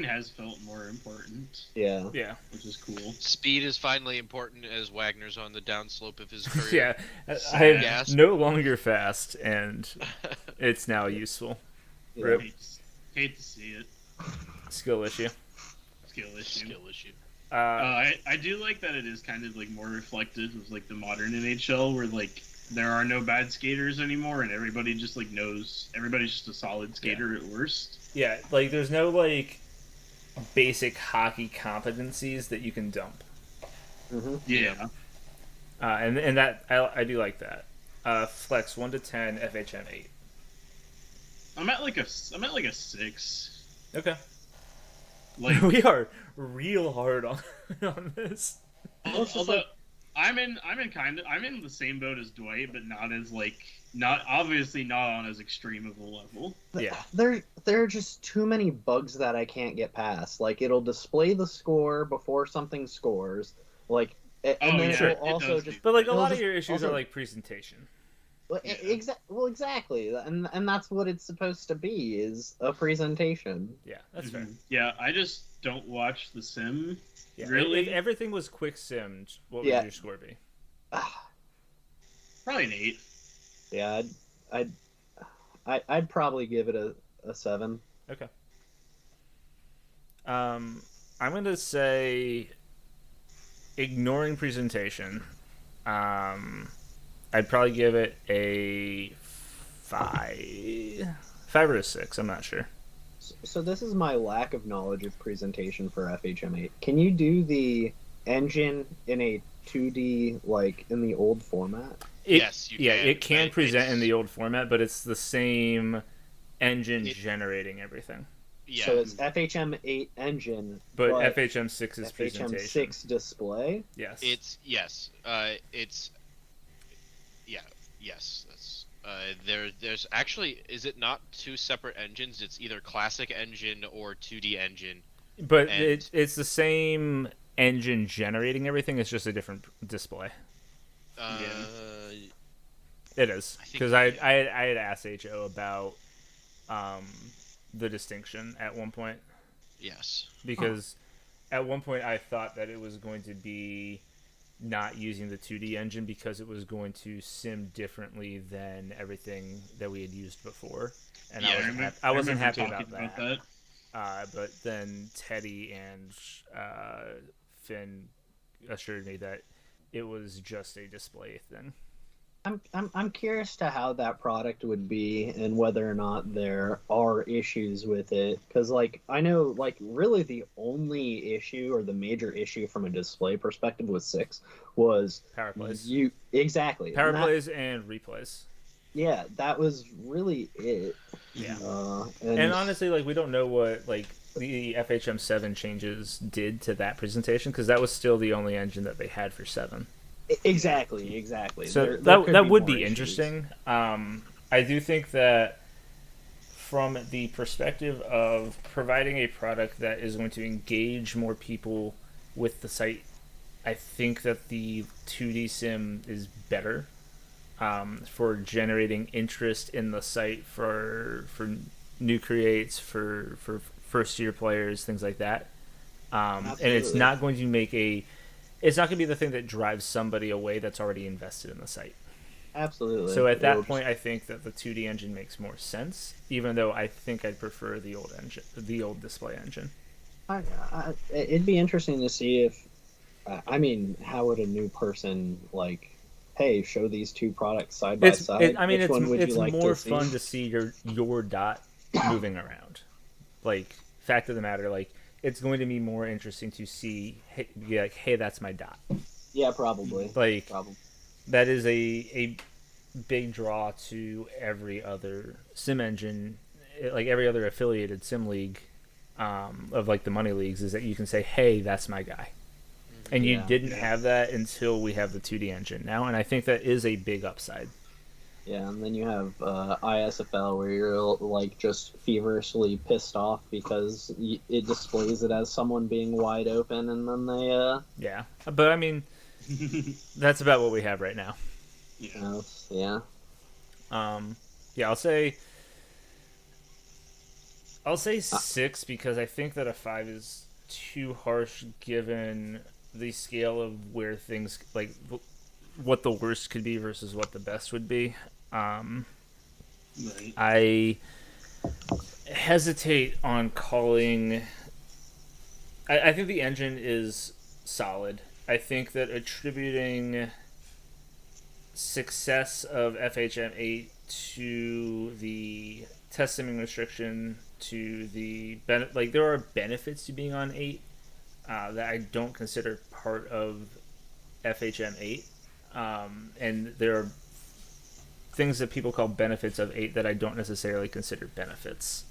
S2: has felt more important.
S1: Yeah.
S3: Yeah.
S2: Which is cool.
S4: Speed is finally important as Wagner's on the downslope of his career.
S3: Yeah. I'm no longer fast, and it's now useful.
S1: Yeah.
S3: Rip.
S2: Hate to see it.
S3: Skill issue.
S2: Skill issue. I do like that it is kind of like more reflective of like the modern NHL, where like there are no bad skaters anymore, and everybody just like knows everybody's just a solid skater at worst.
S3: Yeah, like there's no like basic hockey competencies that you can dump.
S1: Mm-hmm.
S2: Yeah.
S3: And that I do like that. Flex 1 to 10, FHM 8.
S2: I'm at like a 6.
S3: Okay.
S2: Like
S3: we are real hard on this.
S2: Although I'm in the same boat as Dwight, but not obviously not on as extreme of a level.
S3: Yeah.
S1: There are just too many bugs that I can't get past. Like, it'll display the score before something scores. Like, and then
S2: sure.
S1: it'll also
S2: It does
S1: just.
S3: But like a
S1: it'll
S3: lot
S1: just
S3: of your issues
S1: also-
S3: are like presentation.
S1: Well, exactly, and that's what it's supposed to be, is a presentation.
S3: Yeah, that's fair.
S2: Yeah, I just don't watch the sim.
S3: Yeah.
S2: Really?
S3: If everything was quick simmed, what would your score be?
S2: Probably an 8.
S1: Yeah, I'd probably give it a 7.
S3: Okay. I'm gonna say, ignoring presentation, I'd probably give it a 5 or a 6. I'm not sure.
S1: So this is my lack of knowledge of presentation for FHM8. Can you do the engine in a 2D, like in the old format?
S4: Yes, you can.
S3: Yeah, it can
S4: but
S3: present in
S4: it's-
S3: the old format, but it's the same engine generating everything.
S4: Yeah.
S1: So it's FHM8 engine,
S3: But FHM6 is presentation.
S1: FHM6 display.
S3: Yes.
S4: It's yes. That's there's actually, is it not 2 separate engines? It's either classic engine or 2D engine.
S3: But
S4: and-
S3: it's the same engine generating everything. It's just a different display. It is,
S4: I think-
S3: because I had asked HO about the distinction at one point,
S4: Yes.
S3: because at one point I thought that it was going to be not using the 2D engine because it was going to sim differently than everything that we had used before, and I wasn't happy about that. But then Teddy and Finn assured me that it was just a display thing.
S1: I'm curious to how that product would be and whether or not there are issues with it, because like I know like really the only issue or the major issue from a display perspective with 6 was
S3: Power plays,
S1: you exactly
S3: power
S1: and that
S3: plays, and replays.
S1: yeah, that was really it.
S3: Yeah. And
S1: And
S3: honestly, like we don't know what like the FHM7 changes did to that presentation because that was still the only engine that they had for 7.
S1: exactly.
S3: So
S1: There could
S3: that
S1: be
S3: would
S1: more
S3: be
S1: issues.
S3: interesting. I do think that from the perspective of providing a product that is going to engage more people with the site, I think that the 2D sim is better for generating interest in the site for new creates for first year players, things like that. And it's not going to make it's not going to be the thing that drives somebody away that's already invested in the site.
S1: Absolutely.
S3: So at that point, I think that the 2D engine makes more sense, even though I think I'd prefer the old engine, the old display engine.
S1: It'd be interesting to see if, I mean, how would a new person like, hey, show these two products side by side?
S3: I mean,
S1: Which one would
S3: it's
S1: you like
S3: more
S1: to see?
S3: fun to see your dot moving around. Like, fact of the matter, like it's going to be more interesting to see, hey, that's my dot.
S1: Yeah, probably.
S3: Like,
S1: Probably.
S3: that is a big draw to every other sim engine, like every other affiliated sim league of like the money leagues, is that you can say, hey, that's my guy. And you didn't have that until we have the 2D engine now, and I think that is a big upside.
S1: Yeah, and then you have ISFL where you're like just feverishly pissed off because it displays it as someone being wide open, and then they
S3: yeah. But I mean, that's about what we have right now.
S1: yeah.
S3: Yeah, I'll say 6 because I think that a 5 is too harsh given the scale of where things like what the worst could be versus what the best would be.
S2: Right.
S3: I hesitate on calling. I think the engine is solid. I think that attributing success of FHM8 to the test simming restriction to the like there are benefits to being on 8 that I don't consider part of FHM8, and there are things that people call benefits of 8 that I don't necessarily consider benefits.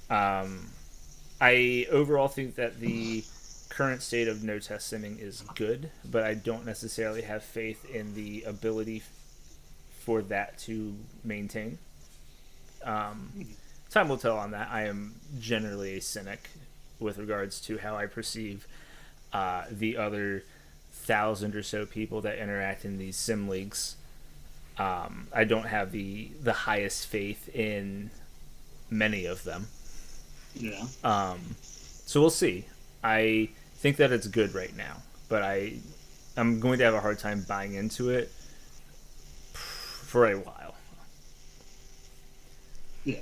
S3: I overall think that the current state of no test simming is good, but I don't necessarily have faith in the ability for that to maintain. Time will tell on that. I am generally a cynic with regards to how I perceive the other 1,000 or so people that interact in these sim leagues. I don't have the highest faith in many of them.
S2: Yeah.
S3: So we'll see. I think that it's good right now, but I'm going to have a hard time buying into it for a while.
S2: Yeah.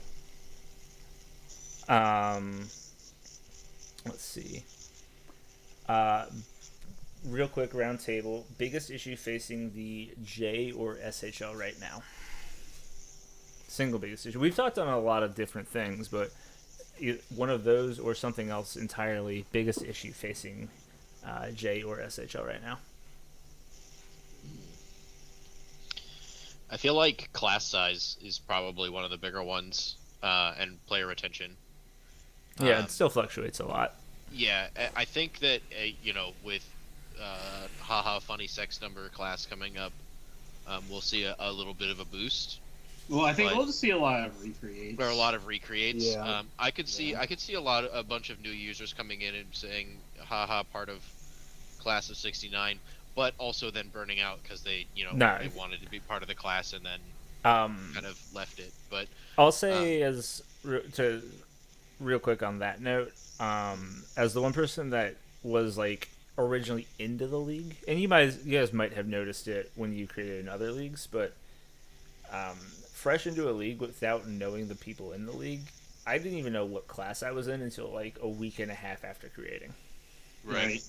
S3: Let's see. Real quick round table. Biggest issue facing the J or SHL right now? Single biggest issue. We've talked on a lot of different things, but one of those or something else entirely. Biggest issue facing J or SHL right now?
S4: I feel like class size is probably one of the bigger ones, and player retention.
S3: Yeah, it still fluctuates a lot.
S4: Yeah, I think that with haha funny sex number class coming up, we'll see a little bit of a boost.
S2: Well, I think we'll just see a lot of recreates.
S4: There are a lot of recreates.
S1: Yeah.
S4: I could see a bunch of new users coming in and saying haha part of class of 69, but also then burning out because they they wanted to be part of the class and then kind of left it. But
S3: I'll say real quick on that note, as the one person that was like originally into the league, and you guys might have noticed it when you created in other leagues, but fresh into a league without knowing the people in the league, I didn't even know what class I was in until like a week and a half after creating.
S2: Right.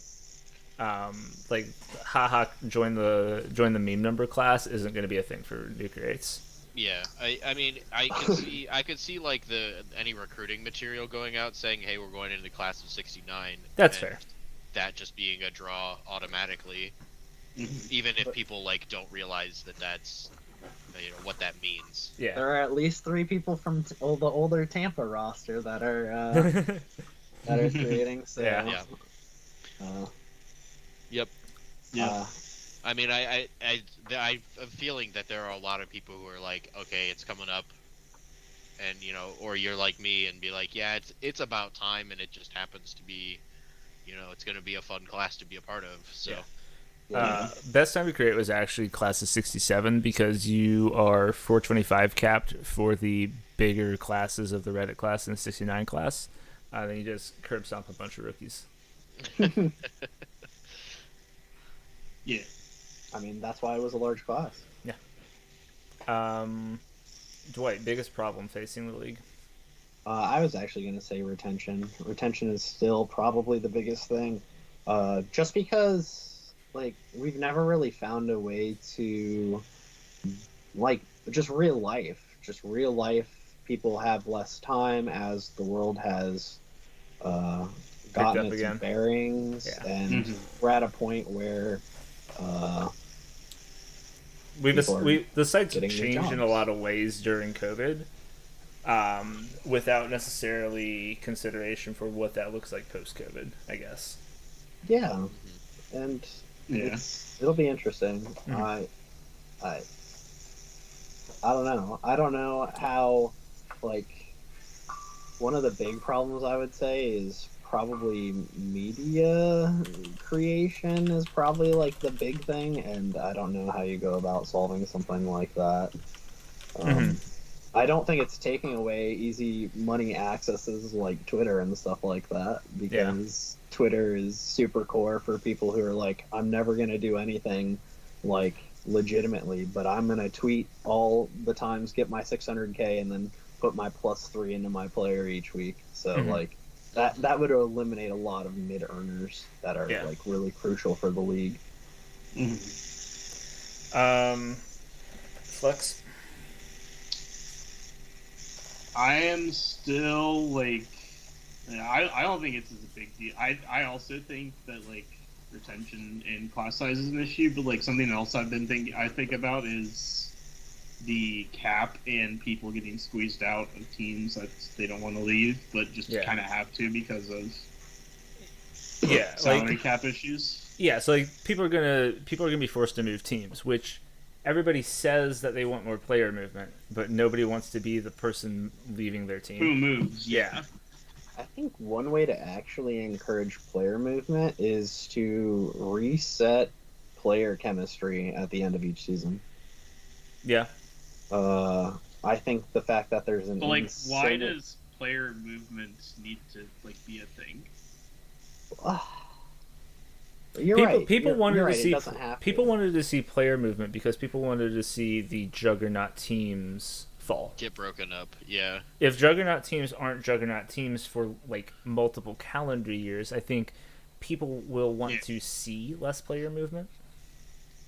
S3: Like, haha, join the meme number class isn't going to be a thing for new creates.
S4: Yeah, I mean, I could see like any recruiting material going out saying, "Hey, we're going into the class of '69."
S3: That's
S4: and
S3: fair.
S4: That just being a draw automatically, even if people like don't realize that that's what that means.
S3: Yeah.
S1: There are at least 3 people from the older Tampa roster that are creating. So,
S3: Yeah.
S4: Yep.
S2: Yeah.
S4: I mean, I'm feeling that there are a lot of people who are like, okay, it's coming up, and or you're like me and be like, yeah, it's about time, and it just happens to be, it's going to be a fun class to be a part of. So,
S3: Best time to create was actually class of 67 because you are 425 capped for the bigger classes of the Reddit class and the 69 class. Then you just curb stomp a bunch of rookies.
S2: Yeah.
S1: I mean, that's why it was a large class.
S3: Yeah. Dwight, biggest problem facing the league?
S1: I was actually going to say retention. Retention is still probably the biggest thing. Just because, like, we've never really found a way to, like, just real life. People have less time as the world has gotten its
S3: again.
S1: bearings, and we're at a point where
S3: the site's
S1: getting new
S3: changed in a
S1: jobs.
S3: lot of ways during COVID, without necessarily consideration for what that looks like post-COVID, I guess.
S1: Yeah, and it'll be interesting.
S3: Mhm.
S1: I don't know. I don't know how, like, one of the big problems I would say is probably media creation is probably like the big thing, and I don't know how you go about solving something like that. I don't think it's taking away easy money accesses like Twitter and stuff like that, because Twitter is super core for people who are like, I'm never going to do anything like legitimately, but I'm going to tweet all the times, get my 600K, and then put my +3 into my player each week. So like that would eliminate a lot of mid earners that are like really crucial for the league.
S3: Flex.
S2: I am still like, I don't think it's as a big deal. I also think that like retention and class size is an issue, but like something else I think about is the cap and people getting squeezed out of teams that they don't want to leave, but just kind of have to because of salary cap issues.
S3: Yeah, so like people are gonna be forced to move teams, which everybody says that they want more player movement, but nobody wants to be the person leaving their team.
S2: Who moves?
S3: Yeah.
S1: I think one way to actually encourage player movement is to reset player chemistry at the end of each season.
S3: Yeah.
S1: I think the fact that there's an
S2: why does player movement need to like be a thing?
S3: People wanted to see
S1: to.
S3: player movement because people wanted to see the juggernaut teams fall.
S4: Get broken up, yeah.
S3: If juggernaut teams aren't juggernaut teams for like multiple calendar years, I think people will want to see less player movement.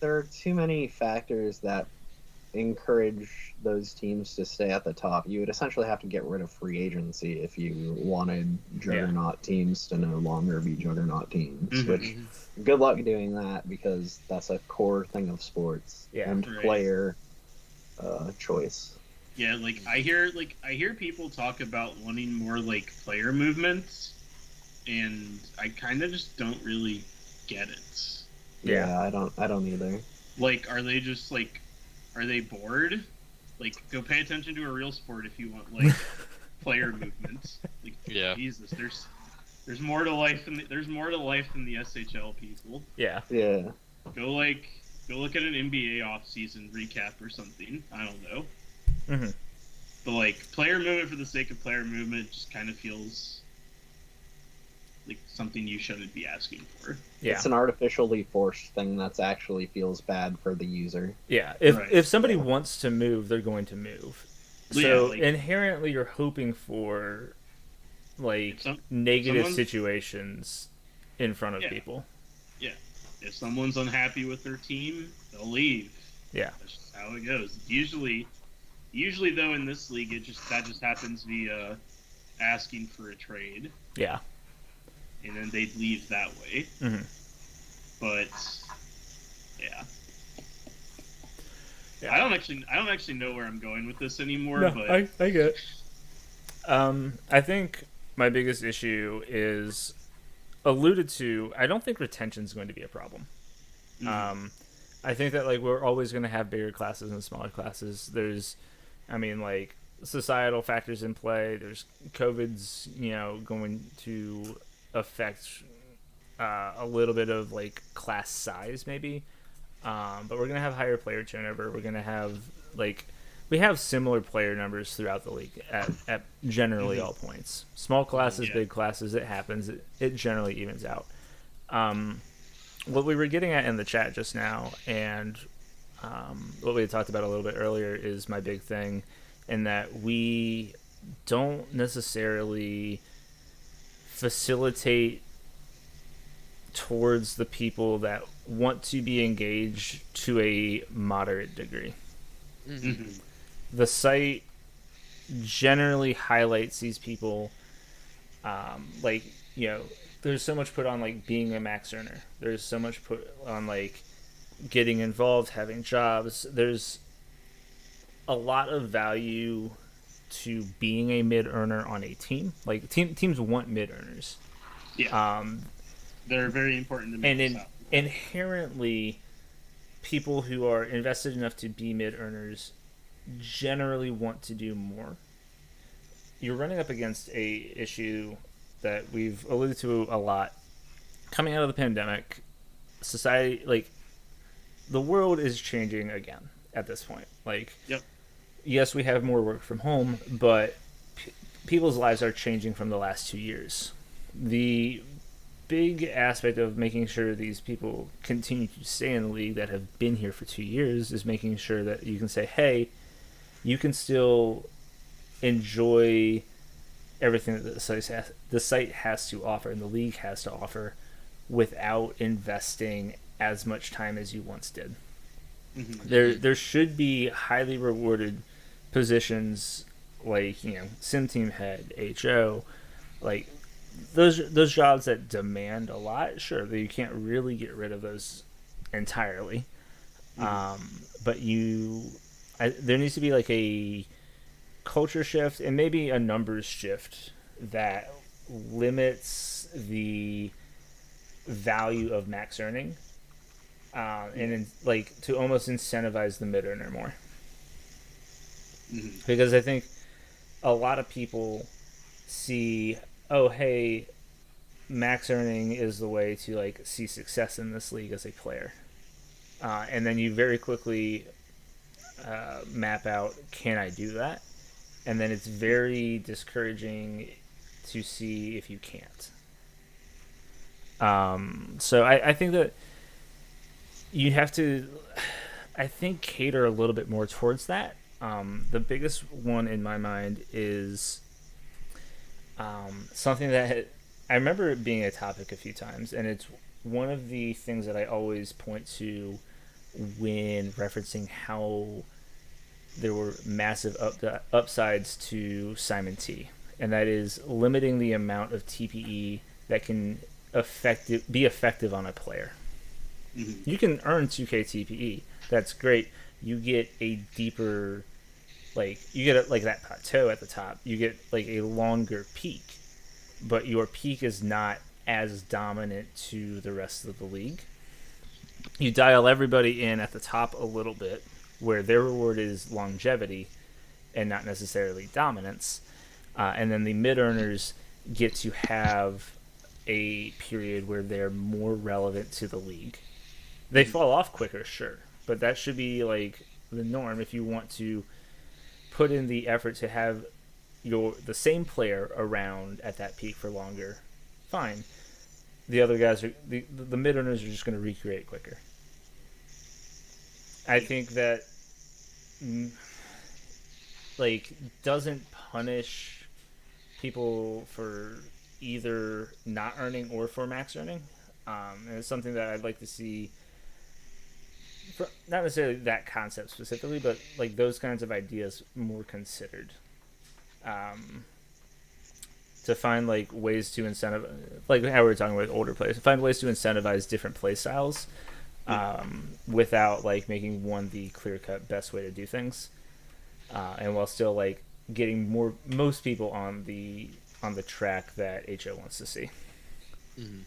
S1: There are too many factors that encourage those teams to stay at the top. You would essentially have to get rid of free agency if you wanted juggernaut teams to no longer be juggernaut teams, which good luck doing that because that's a core thing of sports and player choice.
S2: Yeah, like I hear people talk about wanting more like player movements, and I kind of just don't really get it.
S1: Yeah, I don't either.
S2: Like, are they bored? Like, go pay attention to a real sport if you want like player movements. Like, Jesus, there's more to life than the SHL, people.
S3: Yeah.
S2: Go look at an NBA off-season recap or something. I don't know. But like player movement for the sake of player movement just kind of feels like something you shouldn't be asking for.
S3: Yeah.
S1: It's an artificially forced thing that's actually feels bad for the user.
S3: Yeah. If somebody wants to move, they're going to move. So inherently you're hoping for like negative situations in front of
S2: Yeah.
S3: people.
S2: Yeah. If someone's unhappy with their team, they'll leave.
S3: Yeah.
S2: That's just how it goes. Usually though in this league, that just happens via asking for a trade,
S3: Yeah.
S2: and then they'd leave that way.
S3: Mm-hmm.
S2: But yeah.
S3: Yeah.
S2: I don't actually know where I'm going with this anymore.
S3: No,
S2: but
S3: I get it. I think my biggest issue is alluded to. I don't think retention is going to be a problem.
S2: Mhm.
S3: I think that like we're always going to have bigger classes and smaller classes. There's, I mean, like societal factors in play. There's COVID's, going to affect a little bit of like class size maybe. But we're gonna have higher player turnover. We're gonna have we have similar player numbers throughout the league at generally all points. Small classes,
S2: Yeah.
S3: big classes, it happens. It generally evens out. What we were getting at in the chat just now, and what we had talked about a little bit earlier, is my big thing, in that we don't necessarily facilitate towards the people that want to be engaged to a moderate degree.
S2: Mhm.
S3: The site generally highlights these people, there's so much put on like being a max earner. There's so much put on like getting involved, having jobs. There's a lot of value to being a mid earner on a team. Like teams want mid earners.
S2: Yeah. They're very important to make
S3: And
S2: this happen.
S3: inherently, people who are invested enough to be mid earners generally want to do more. You're running up against a issue that we've alluded to a lot. Coming out of the pandemic, society, like, the world is changing again at this point. Like,
S2: Yep.
S3: yes, we have more work from home, but people's lives are changing from the last 2 years. The big aspect of making sure these people continue to stay in the league that have been here for 2 years is making sure that you can say, hey, you can still enjoy everything that the site has to offer and the league has to offer without investing as much time as you once did.
S2: Mm-hmm.
S3: There should be highly rewarded positions like sim team head, HO, like those jobs that demand a lot. Sure, you can't really get rid of those entirely, but there needs to be like a culture shift and maybe a numbers shift that limits the value of max earning, and to almost incentivize the mid earner more.
S2: Mm-hmm.
S3: Because I think a lot of people see, oh hey, max earning is the way to like see success in this league as a player, and then you very quickly map out, can I do that? And then it's very discouraging to see if you can't. So I think that you have to, I think, cater a little bit more towards that. The biggest one in my mind is something that I remember it being a topic a few times, and it's one of the things that I always point to when referencing how there were massive upsides to Simon T, and that is limiting the amount of TPE that can be effective on a player.
S2: Mm-hmm.
S3: You can earn 2k TPE. That's great. You get a deeper, you get that plateau at the top. You get like a longer peak, but your peak is not as dominant to the rest of the league. You dial everybody in at the top a little bit, where their reward is longevity and not necessarily dominance. And then the mid-earners get to have a period where they're more relevant to the league. They fall off quicker, sure, but that should be like the norm if you want to put in the effort to have the same player around at that peak for longer. Fine. The other guys the mid-earners are just going to recreate quicker. I think that doesn't punish people for either not earning or for max earning. And it's something that I'd like to see. Not necessarily that concept specifically, but like those kinds of ideas more considered. To find like ways to incentivize, like how we were talking about older players, to find ways to incentivize different play styles, without like making one the clear cut best way to do things, and while still like getting most people on the track that HO wants to see. Mm-hmm.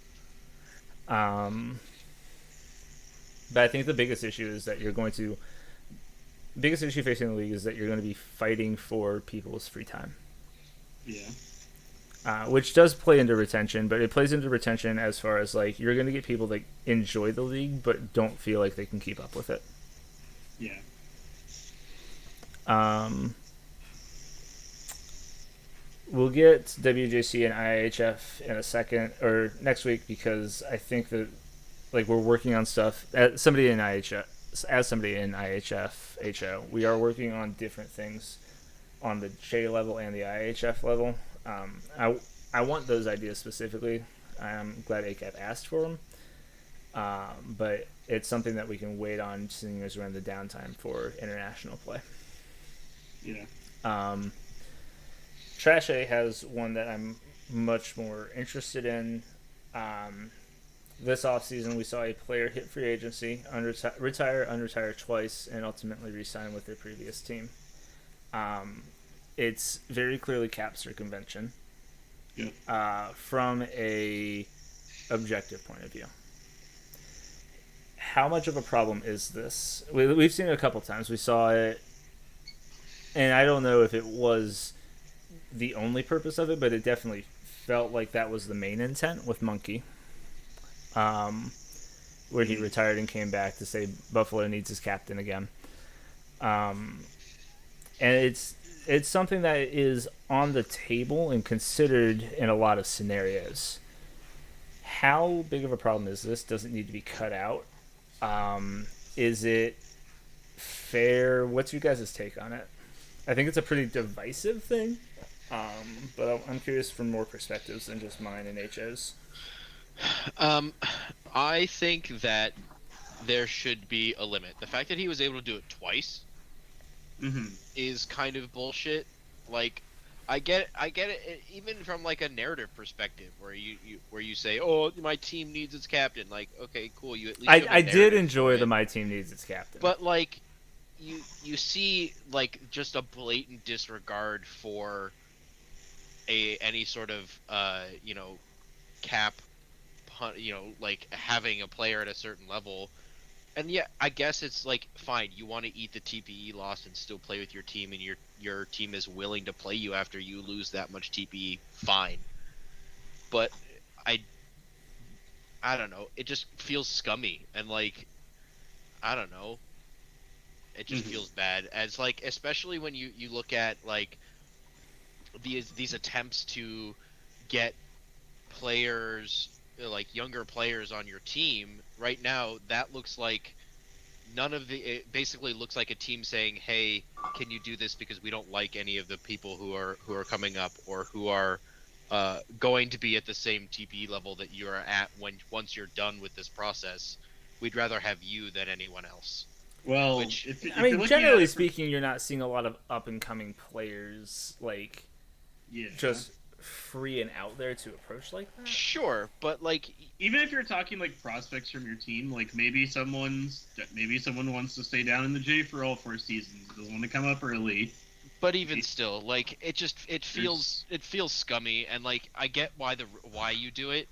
S3: But I think the biggest issue facing the league is that you're going to be fighting for people's free time.
S2: Yeah.
S3: Which does play into retention, but it plays into retention as far as like you're going to get people that enjoy the league but don't feel like they can keep up with it.
S2: Yeah.
S3: We'll get WJC and IHF in a second or next week, because I think that like we're working on stuff as somebody in IHF HO, we are working on different things on the J level and the IHF level. I want those ideas specifically. I'm glad ACAP asked for them, but it's something that we can wait on seeing as we're in the downtime for international play.
S2: Yeah.
S3: Trash A has one that I'm much more interested in. This offseason, we saw a player hit free agency, unretire twice, and ultimately re-sign with their previous team. It's very clearly cap circumvention.
S2: Yeah.
S3: From a objective point of view. How much of a problem is this? We've seen it a couple times. We saw it, and I don't know if it was the only purpose of it, but it definitely felt like that was the main intent with Monkey. Where he retired and came back to say Buffalo needs his captain again. And it's something that is on the table and considered in a lot of scenarios. How big of a problem is this? Does it need to be cut out? Is it fair? What's your guys' take on it? I think it's a pretty divisive thing, but I'm curious from more perspectives than just mine and HO's.
S4: I think that there should be a limit. The fact that he was able to do it twice is kind of bullshit. Like, I get it, even from like a narrative perspective, where you say, "Oh, my team needs its captain." Like, okay, cool. You at least
S3: I did enjoy the "my team needs its captain,"
S4: but like, you see like just a blatant disregard for any sort of cap. Like having a player at a certain level. And yeah, I guess it's like, fine, you want to eat the TPE loss and still play with your team, and your team is willing to play you after you lose that much TPE, fine. But I don't know, it just feels scummy, and like, I don't know, it just feels bad. As like, especially when you look at like these attempts to get players, like younger players on your team right now, that looks like it basically looks like a team saying, "Hey, can you do this, because we don't like any of the people who are coming up, or who are going to be at the same TPE level that you are at once you're done with this process. We'd rather have you than anyone else."
S2: Well,
S3: generally speaking, you're not seeing a lot of up and coming players like just free and out there to approach like that.
S4: Sure, but like,
S2: even if you're talking like prospects from your team, like maybe someone wants to stay down in the J for all 4 seasons, doesn't want to come up early.
S4: But even still, like, it feels scummy, and like, I get why you do it.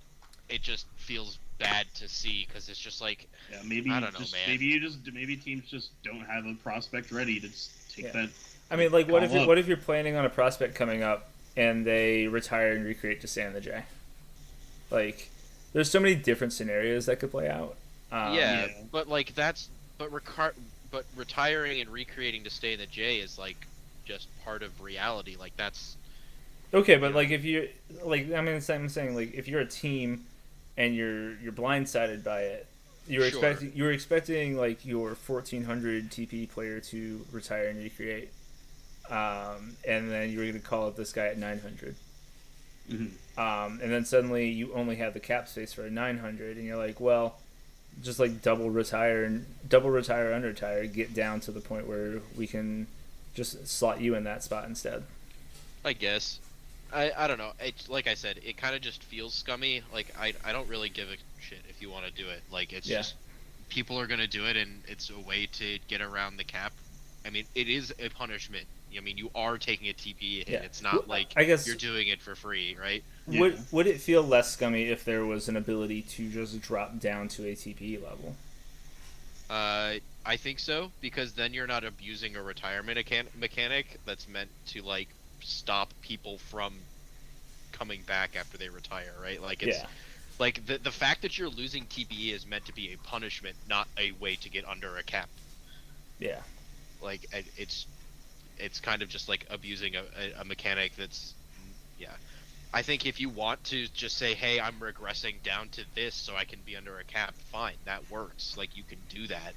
S4: It just feels bad to see, because it's just like,
S2: maybe
S4: I don't know, man.
S2: Maybe teams just don't have a prospect ready to take that.
S3: I mean, like, what if you're planning on a prospect coming up and they retire and recreate to stay in the J? Like, there's so many different scenarios that could play out.
S4: But like but retiring and recreating to stay in the J is like just part of reality. Like, that's
S3: okay. But like, if you like, I mean, I'm saying, like, if you're a team and you're blindsided by it, you're expecting like your 1400 TP player to retire and recreate, and then you were going to call up this guy at 900. And then suddenly you only have the cap space for a 900, and you're like, well, just like double retire, unretire, get down to the point where we can just slot you in that spot instead.
S4: I guess. I don't know. Like I said, it kind of just feels scummy. Like I don't really give a shit if you want to do it. Like it's just people are gonna do it, and it's a way to get around the cap. I mean, it is a punishment. I mean, you are taking a TPE hit. It's not like
S3: I guess
S4: you're doing it for free, right?
S3: Would it feel less scummy if there was an ability to just drop down to a TPE level?
S4: I think so, because then you're not abusing a retirement mechanic that's meant to like stop people from coming back after they retire, right? Like it's like the fact that you're losing TPE is meant to be a punishment, not a way to get under a cap.
S3: Yeah.
S4: Like it's kind of just like abusing a mechanic that's I think if you want to just say, hey, I'm regressing down to this so I can be under a cap, fine, that works. Like you can do that.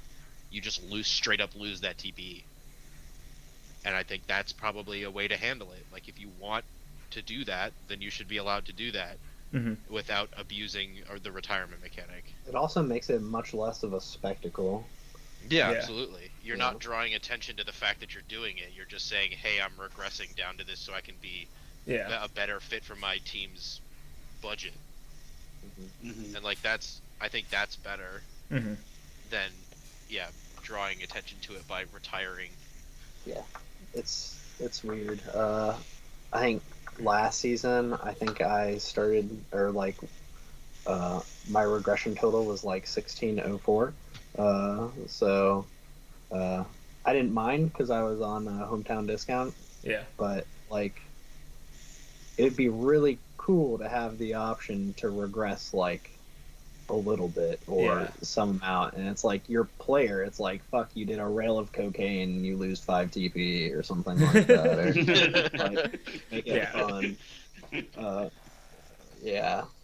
S4: You just straight up lose that TPE. And I think that's probably a way to handle it. Like if you want to do that, then you should be allowed to do that without abusing the retirement mechanic.
S1: It also makes it much less of a spectacle.
S4: Yeah, absolutely. You're not drawing attention to the fact that you're doing it. You're just saying, hey, I'm regressing down to this so I can be a better fit for my team's budget. And like I think that's better than drawing attention to it by retiring. Yeah,
S1: it's weird. I think last season, I think I started, or like my regression total was like 1604. So I didn't mind because I was on a hometown discount.
S3: Yeah.
S1: But like, it'd be really cool to have the option to regress like a little bit or some amount, and it's like your player, it's like, fuck, you did a rail of cocaine and you lose 5 TP or something like that, or like, make it fun.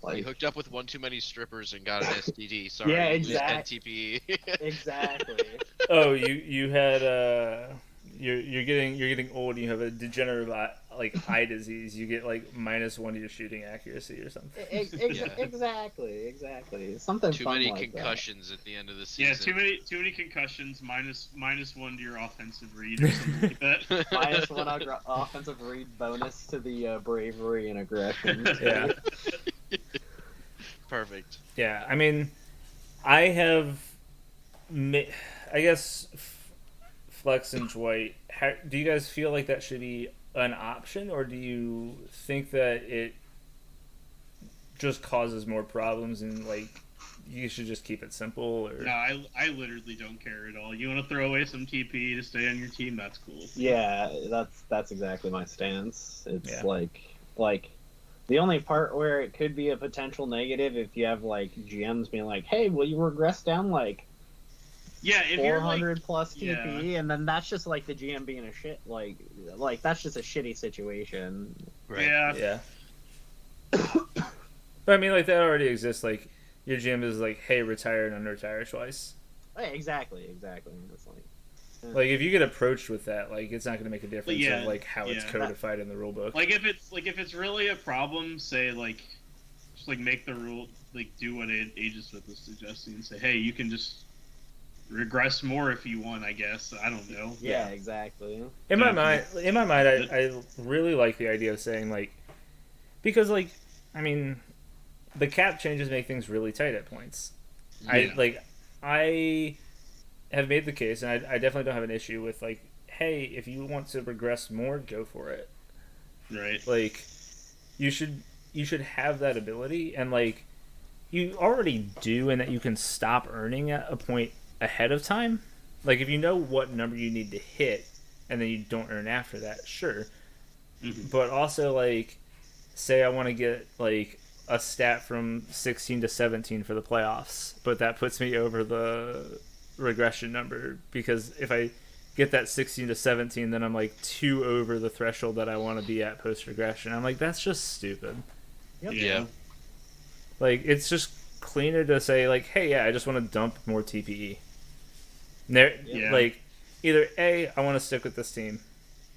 S1: Like
S4: you hooked up with one too many strippers and got an STD. Sorry,
S1: yeah,
S4: exactly.
S1: Exactly.
S3: Oh, you had you're getting old and you have a degenerative eye disease. You get like -1 to your shooting accuracy or something.
S1: Exactly. Something
S4: too
S1: fun
S4: many
S1: like
S4: concussions at the end of the season.
S2: Yeah, too many concussions. -1 to your offensive read or something like that.
S1: -1 offensive read bonus to the bravery and aggression.
S3: Yeah.
S4: Perfect.
S3: Yeah, I mean, I have, I guess, Flex and Dwight. Do you guys feel like that should be an option, or do you think that it just causes more problems and like you should just keep it simple? Or
S2: no, I literally don't care at all. You want to throw away some TP to stay on your team? That's cool.
S1: Yeah, that's exactly my stance. It's like the only part where it could be a potential negative if you have like GMs being like, hey, will you regress down like
S2: if
S1: 400 plus TP, and then that's just like the GM being a shit, like that's just a shitty situation.
S4: Right.
S2: Yeah.
S3: But I mean, like that already exists. Like your GM is like, hey, retire and unretire twice.
S1: Hey, exactly. It's
S3: like if you get approached with that, like it's not going to make a difference
S2: of
S3: like how it's codified in the rule book.
S2: Like if it's really a problem, say like just like make the rule, like do what Aegis was suggesting and say, hey, you can just regress more if you want, I guess. I don't know.
S1: Yeah, exactly.
S3: In my mind, I really like the idea of saying like, because like, I mean, the cap changes make things really tight at points.
S2: Yeah.
S3: I have made the case, and I definitely don't have an issue with like, hey, if you want to regress more, go for it.
S2: Right.
S3: Like, you should have that ability, and like, you already do, in that you can stop earning at a point ahead of time. Like if you know what number you need to hit and then you don't earn after that, sure. But also like, say I want to get like a stat from 16 to 17 for the playoffs, but that puts me over the regression number, because if I get that 16 to 17, then I'm like 2 over the threshold that I want to be at post regression. I'm like, that's just stupid.
S1: Yep.
S4: Yeah.
S3: Like it's just cleaner to say like, hey, I just want to dump more TPE. Like either A, I want to stick with this team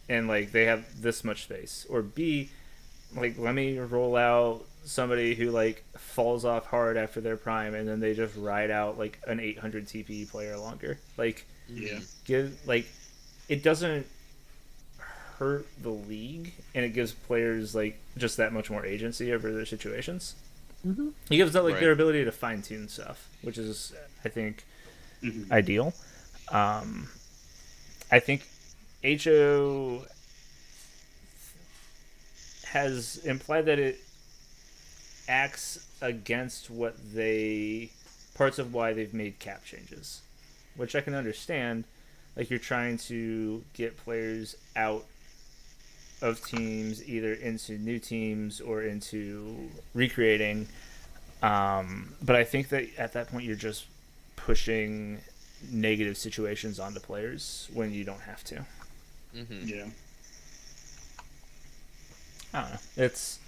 S3: and like they have this much space, or B, like, let me roll out somebody who like falls off hard after their prime, and then they just ride out like an 800 TPE player longer. Like,
S2: Yeah.
S3: give like it doesn't hurt the league, and it gives players like just that much more agency over their situations.
S1: Mm-hmm.
S3: It gives them like
S4: Right.
S3: their ability to fine tune stuff, which is, I think,
S2: Mhm.
S3: ideal. I think HO has implied that it acts against what they parts of why they've made cap changes, which I can understand. Like, you're trying to get players out of teams, either into new teams or into recreating. But I think that at that point you're just pushing negative situations onto players when you don't have to.
S4: Hmm.
S2: Yeah.
S3: I don't know. It's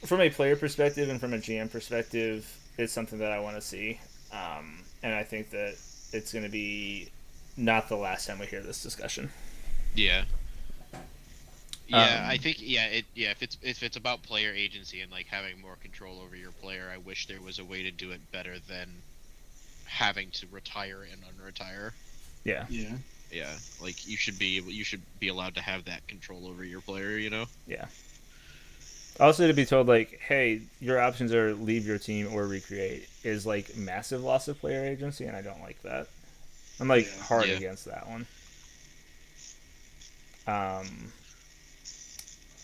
S3: from a player perspective and from a GM perspective, it's something that I want to see, and I think that it's going to be not the last time we hear this discussion.
S4: Yeah. Yeah, I
S3: Um,
S4: think if it's about player agency and like having more control over your player, I wish there was a way to do it better than having to retire and unretire.
S3: Yeah,
S2: Yeah.
S4: Yeah, like you should be allowed to have that control over your player, you know?
S3: yeah. Also, to be told like, hey, your options are leave your team or recreate is like massive loss of player agency, and I don't like that. I'm like
S2: Yeah.
S3: hard
S4: Yeah.
S3: against that one. Um,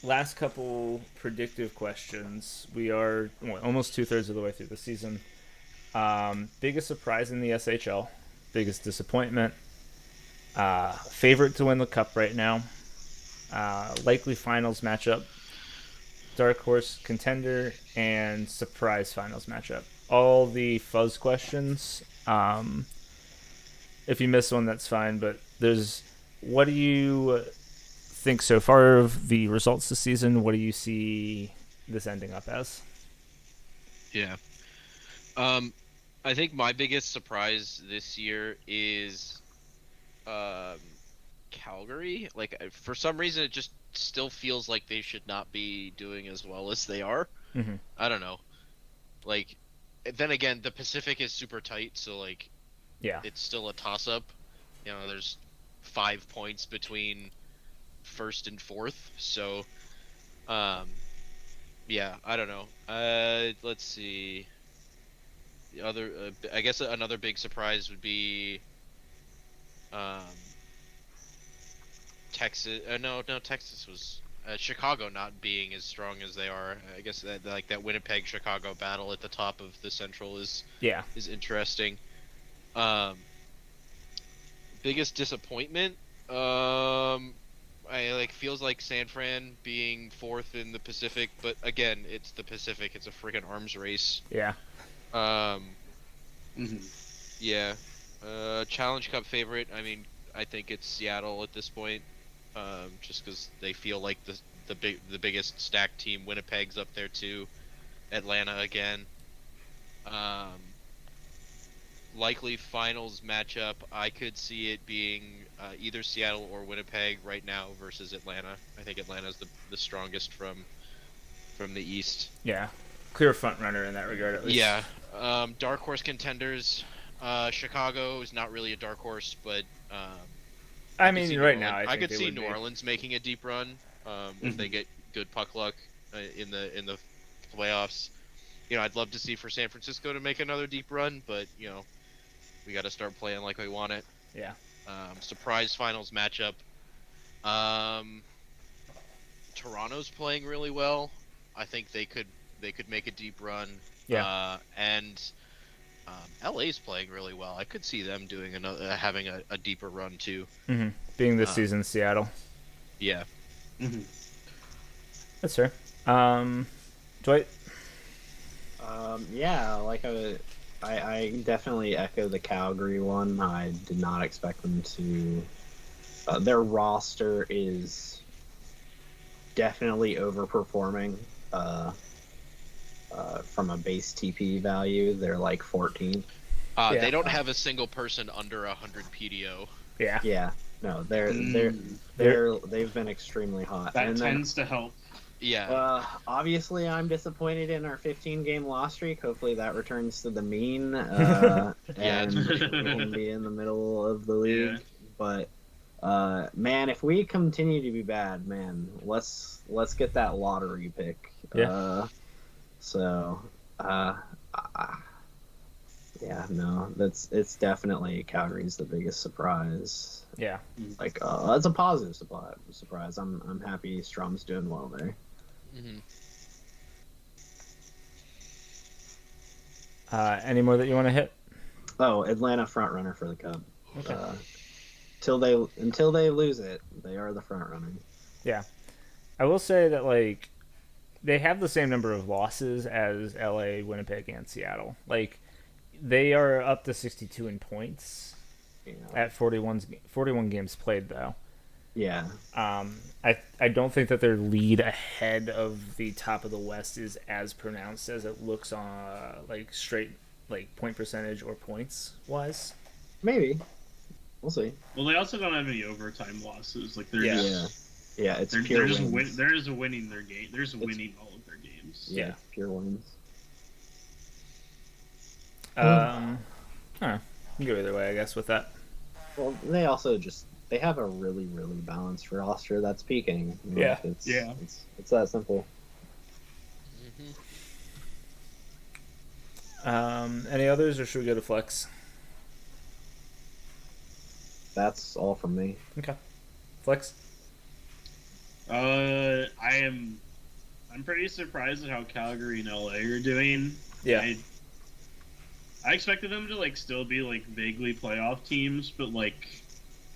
S3: Last couple predictive questions. We are almost 2/3 of the way through the season. Biggest surprise in the SHL, biggest disappointment, favorite to win the cup right now, likely finals matchup, dark horse contender, and surprise finals matchup. All the fuzz questions. If you miss one, that's fine. But there's, what do you think so far of the results this season? What do you see this ending up as?
S4: Yeah. Um, I think my biggest surprise this year is um, Calgary. Like for some reason, it just still feels like they should not be doing as well as they are.
S3: Mm-hmm.
S4: I don't know. Like, then again, the Pacific is super tight, so like
S3: Yeah.
S4: it's still a toss up. You know, there's 5 points between first and fourth, so um, yeah, I don't know. Let's see. The other, I guess another big surprise would be um, Texas. No, Texas was Chicago not being as strong as they are. I guess that like that Winnipeg Chicago battle at the top of the Central
S3: Yeah.
S4: is interesting. Um, Biggest disappointment. I like feels like San Fran being fourth in the Pacific, but again, it's the Pacific. It's a freaking arms race.
S3: Yeah.
S4: Um,
S2: Mhm.
S4: yeah. Challenge Cup favorite. I mean, I think it's Seattle at this point, just because they feel like the biggest stacked team. Winnipeg's up there too. Atlanta again. Um, Likely finals matchup. I could see it being either Seattle or Winnipeg right now versus Atlanta. I think Atlanta's the strongest from the East.
S3: Yeah. Clear front runner in that regard, at least.
S4: Yeah. Dark horse contenders. Chicago is not really a dark horse, but
S3: I
S4: could see
S3: mean, right
S4: New
S3: now,
S4: Orleans-
S3: I
S4: I
S3: think
S4: could
S3: they
S4: see
S3: would
S4: New
S3: be.
S4: Orleans making a deep run if they get good puck luck in the playoffs. You know, I'd love to see for San Francisco to make another deep run, but you know, we got to start playing like we want it.
S3: Yeah.
S4: Surprise finals matchup. Um, Toronto's playing really well. I think they could make a deep run.
S3: Yeah.
S4: And LA's playing really well. I could see them doing another having a deeper run too.
S3: Mm-hmm. Being this
S4: Um,
S3: season, Seattle.
S4: Yeah.
S2: Mhm.
S3: That's fair. Dwight?
S1: Yeah, like I definitely echo the Calgary one. I did not expect them to. Their roster is definitely overperforming. From a base TP value, they're like 14th.
S3: Yeah.
S4: They don't have a single person under 100 PDO.
S3: Yeah.
S1: Yeah, No,
S2: Mm,
S1: they've been extremely hot.
S2: that
S1: And then
S2: tends to help.
S4: Yeah.
S1: obviously, I'm disappointed in our 15-game loss streak. Hopefully, that returns to the mean,
S4: Yeah.
S1: and we can be in the middle of the league.
S2: Yeah.
S1: But man, if we continue to be bad, man, let's get that lottery pick.
S3: Yeah.
S1: So, uh, yeah, no, it's definitely Calgary's the biggest surprise.
S3: Yeah.
S1: Like, that's a positive surprise. I'm happy Strom's doing well there.
S4: hmm
S3: Any more that you want to hit?
S1: Oh, Atlanta front runner for the Cup.
S3: Okay.
S1: Until they lose it, they are the front runner.
S3: Yeah. I will say that, like, they have the same number of losses as LA, Winnipeg, and Seattle. Like, they are up to 62 in points
S1: You know?
S3: at 41 games played, though.
S1: Yeah.
S3: I don't think that their lead ahead of the top of the West is as pronounced as it looks on, like, straight, like, point percentage or points wise.
S1: Maybe. We'll see.
S2: Well, they also don't have any overtime losses. Like they're
S3: Yeah.
S2: just
S1: Yeah. It's
S2: they're
S1: pure
S2: just
S1: wins.
S2: they're just winning their game. They're just winning all of their games.
S1: Yeah,
S3: Yeah.
S1: pure wins.
S3: I don't know. You can go either way, I guess, with that.
S1: Well, they also they have a really, really balanced roster that's peaking. You know,
S3: Yeah.
S2: Yeah.
S1: It's that simple.
S3: Any others, or should we go to flex?
S1: That's all from me.
S3: Okay. Flex?
S2: I'm pretty surprised at how Calgary and LA are doing.
S3: Yeah.
S2: I expected them to like still be like vaguely playoff teams, but like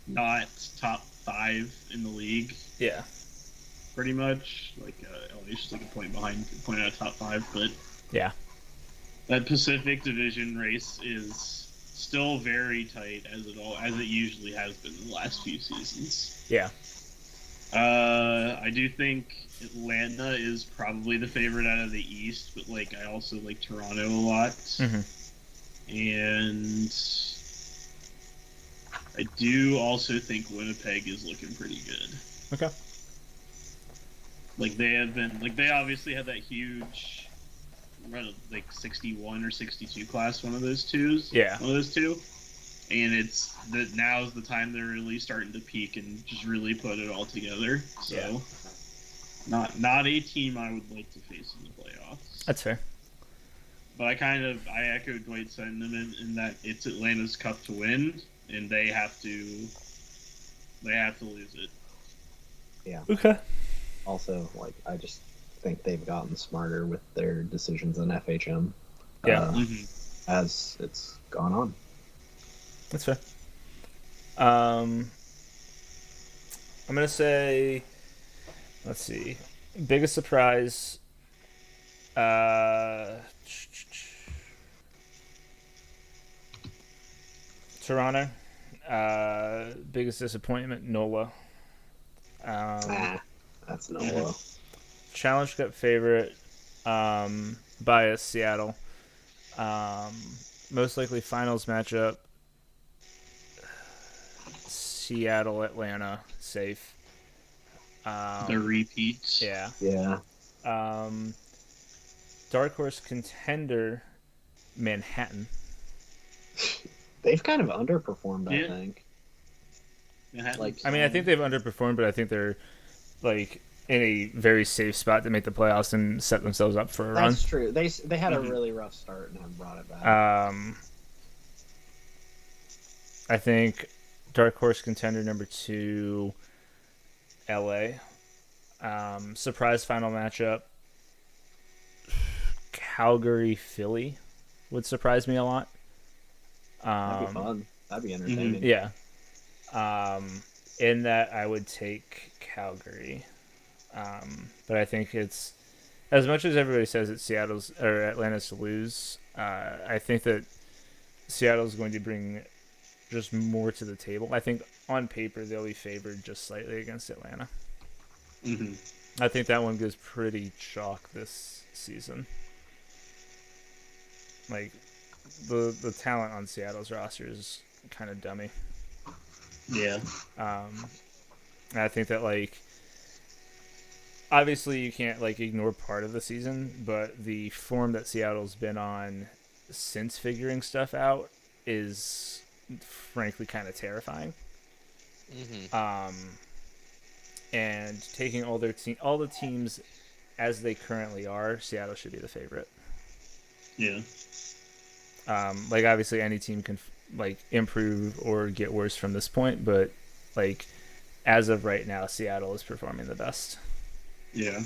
S2: not top 5 in the league.
S3: Yeah.
S2: Pretty much. Like LA's just like a point out of top 5, but
S3: Yeah.
S2: that Pacific Division race is still very tight as it usually has been in the last few seasons.
S3: Yeah.
S2: I do think Atlanta is probably the favorite out of the East, but like I also like Toronto a lot.
S3: Mm-hmm.
S2: And I do also think Winnipeg is looking pretty good.
S3: Okay.
S2: Like they obviously had that huge run of like 61 or 62 class, one of those two. And it's that now's the time they're really starting to peak and just really put it all together. So not a team I would like to face in the playoffs.
S3: That's fair.
S2: But I echo Dwight's sentiment in that it's Atlanta's cup to win, and they have to lose it.
S1: Yeah.
S3: Okay.
S1: Also, like, I just think they've gotten smarter with their decisions in FHM.
S3: Yeah.
S1: As it's gone on.
S3: That's fair. I'm gonna say, let's see, biggest surprise. Toronto. Biggest disappointment, Nola.
S1: That's no low.
S3: Challenge Cup favorite, bias Seattle. Most likely finals matchup, Seattle, Atlanta, safe.
S2: The repeats.
S3: Yeah.
S1: Yeah.
S3: Dark horse contender, Manhattan.
S1: They've kind of underperformed, I
S2: Yeah.
S1: think.
S2: Like,
S3: I mean, I think they've underperformed, but I think they're like in a very safe spot to make the playoffs and set themselves up for a run.
S1: That's true. They had a really rough start and have brought it back.
S3: I think dark horse contender number 2, LA. Surprise final matchup, Calgary, Philly would surprise me a lot.
S1: That'd be fun. That'd be entertaining.
S3: Yeah. In that, I would take Calgary. But I think it's, as much as everybody says it's Seattle's or Atlanta's to lose, I think that Seattle's going to bring just more to the table. I think on paper they'll be favored just slightly against Atlanta. I think that one goes pretty chalk this season. Like the talent on Seattle's roster is kind of dummy.
S2: Yeah.
S3: And I think that like obviously you can't like ignore part of the season, but the form that Seattle's been on since figuring stuff out is frankly kind of terrifying.
S4: Mm-hmm.
S3: And taking all the teams as they currently are, Seattle should be the favorite.
S2: Yeah.
S3: Like obviously any team can like improve or get worse from this point, but like as of right now, Seattle is performing the best.
S2: Yeah.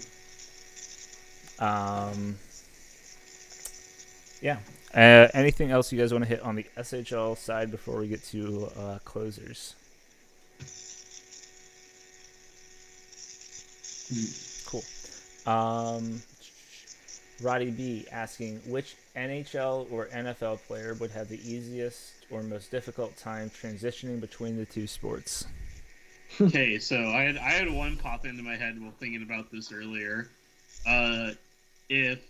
S3: Yeah. Anything else you guys want to hit on the SHL side before we get to closers? Cool. Roddy B asking which NHL or NFL player would have the easiest or most difficult time transitioning between the two sports.
S2: Okay, so I had one pop into my head while thinking about this earlier. If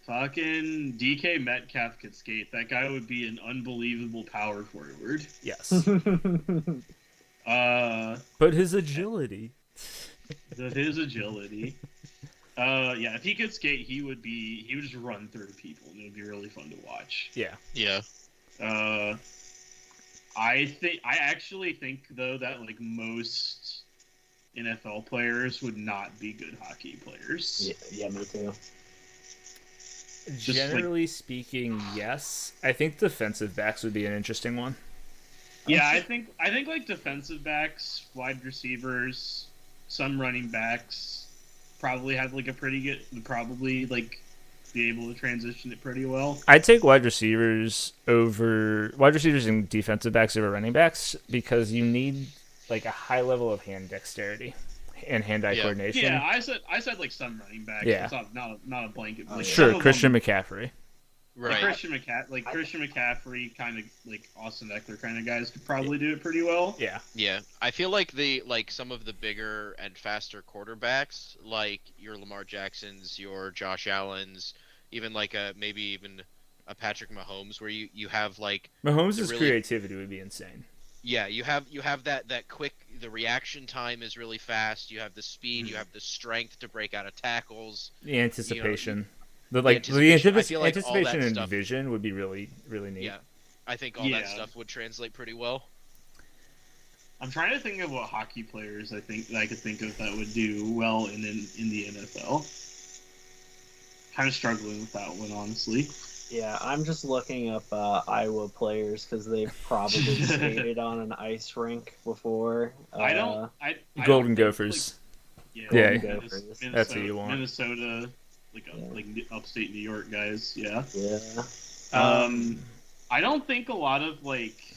S2: fucking DK Metcalf could skate, that guy would be an unbelievable power forward.
S3: Yes. But his agility.
S2: His agility. Yeah, if he could skate, he would just run through people, and it would be really fun to watch.
S3: Yeah.
S4: Yeah.
S2: I actually think though that like most NFL players would not be good hockey players.
S1: Yeah, me too.
S3: Generally speaking, yes. I think defensive backs would be an interesting one.
S2: Yeah, I think like defensive backs, wide receivers, some running backs probably have like a pretty good, probably like be able to transition it pretty well.
S3: I'd take wide receivers and defensive backs over running backs because you need like a high level of hand dexterity and hand-eye coordination.
S2: Yeah, I said like some running backs.
S3: Yeah.
S2: It's not a blanket. Like,
S3: sure, Christian McCaffrey.
S2: Right. Christian McCaffrey, kind of like Austin Eckler kind of guys could probably do it pretty well.
S3: Yeah.
S4: Yeah. I feel like some of the bigger and faster quarterbacks, like your Lamar Jacksons, your Josh Allens, even like maybe even a Patrick Mahomes, where you have like
S3: Mahomes' creativity would be insane.
S4: Yeah, you have that quick. The reaction time is really fast. You have the speed. You have the strength to break out of tackles.
S3: The anticipation.
S4: The
S3: anticipation and vision would be really, really neat.
S4: Yeah, I think all that stuff would translate pretty well.
S2: I'm trying to think of what hockey players I could think of that would do well in the NFL. Kind of struggling with that one, honestly.
S1: Yeah, I'm just looking up Iowa players because they've probably skated on an ice rink before.
S3: Golden Gophers.
S2: Golden
S3: Gophers. That's who you want.
S2: Minnesota, like upstate New York guys. Yeah.
S1: Yeah.
S2: I don't think a lot of like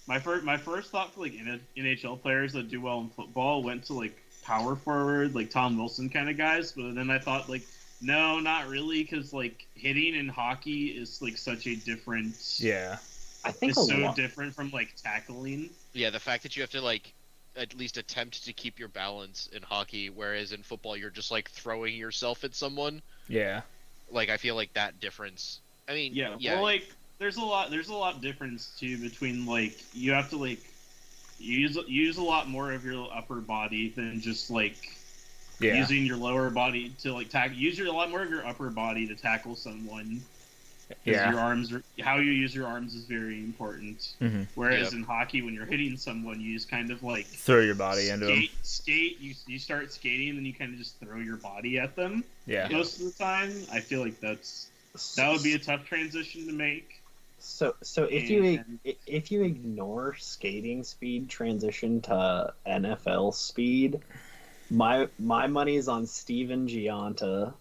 S2: my first thought for like NHL players that do well in football went to like power forward, like Tom Wilson kind of guys, but then I thought like. No, not really, because like hitting in hockey is like such a different.
S3: Yeah,
S1: I think
S2: it's so different from like tackling.
S4: Yeah, the fact that you have to like at least attempt to keep your balance in hockey, whereas in football you're just like throwing yourself at someone.
S3: Yeah,
S4: like I feel like that difference. I mean,
S2: yeah. Well, like there's a lot difference too between like you have to like use a lot more of your upper body than just like. Yeah. Using your lower body to like tackle, a lot more of your upper body to tackle someone. Yeah, your arms how you use your arms is very important.
S3: Mm-hmm.
S2: Whereas in hockey, when you're hitting someone, you just kind of like
S3: throw your body into them.
S2: Skate. You start skating, and then you kind of just throw your body at them.
S3: Yeah.
S2: Most of the time, I feel like that would be a tough transition to make.
S1: So if you ignore skating speed, transition to NFL speed. My money's on Steven Giunta.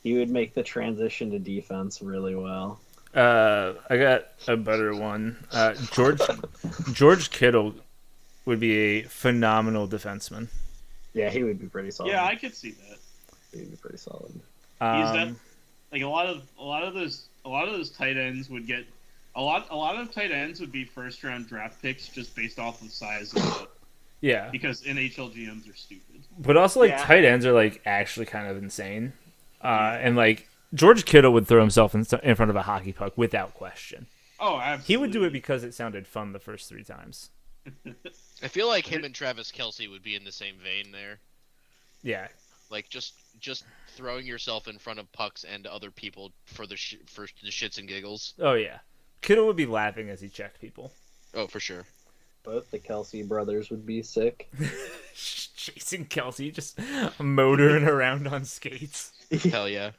S1: He would make the transition to defense really well.
S3: I got a better one. George Kittle would be a phenomenal defenseman.
S1: Yeah, he would be pretty solid.
S2: Yeah, I could see that.
S1: He'd be pretty solid.
S2: He's like a lot of those tight ends would get a lot of tight ends would be first round draft picks just based off of size.
S3: Yeah,
S2: because NHL GMs are stupid.
S3: But also, like, tight ends are, like, actually kind of insane. And, like, George Kittle would throw himself in front of a hockey puck without question.
S2: Oh, absolutely.
S3: He would do it because it sounded fun the first 3 times.
S4: I feel like him and Travis Kelsey would be in the same vein there.
S3: Yeah.
S4: Like just throwing yourself in front of pucks and other people for the shits and giggles.
S3: Oh yeah. Kittle would be laughing as he checked people.
S4: Oh, for sure.
S1: Both the Kelsey brothers would be sick.
S3: Chasing Kelsey, just motoring around on skates.
S4: Hell yeah.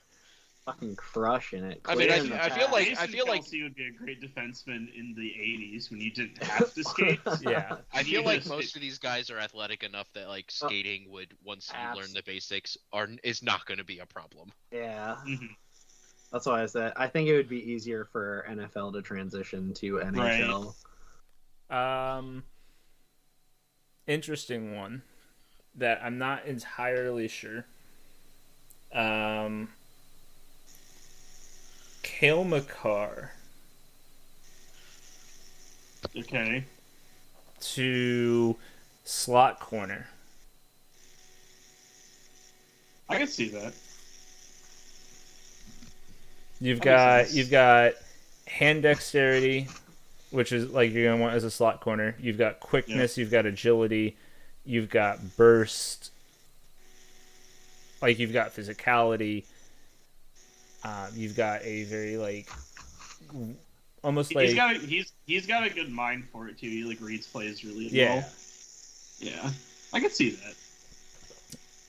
S1: Fucking crushing it.
S4: I mean,
S1: Clearing the
S4: I feel
S1: path.
S4: like
S2: Jason Kelsey would be a great defenseman in the '80s when you didn't have to skate.
S3: Yeah.
S4: I feel
S2: You
S4: like
S2: just-
S4: most of these guys are athletic enough that like skating would, once you learn the basics, is not going to be a problem.
S1: Yeah.
S2: Mhm.
S1: That's why I said I think it would be easier for NFL to transition to NHL.
S3: Interesting one that I'm not entirely sure. Cale McCarr
S2: Okay.
S3: to slot corner.
S2: I can see that.
S3: You've
S2: That makes
S3: got
S2: sense.
S3: hand dexterity, which is like you're gonna want as a slot corner. You've got quickness. You've got agility. You've got burst. Like you've got physicality. You've got a very like almost like
S2: He's got a good mind for it too. He like reads plays really
S3: yeah.
S2: well. Yeah. I could see that.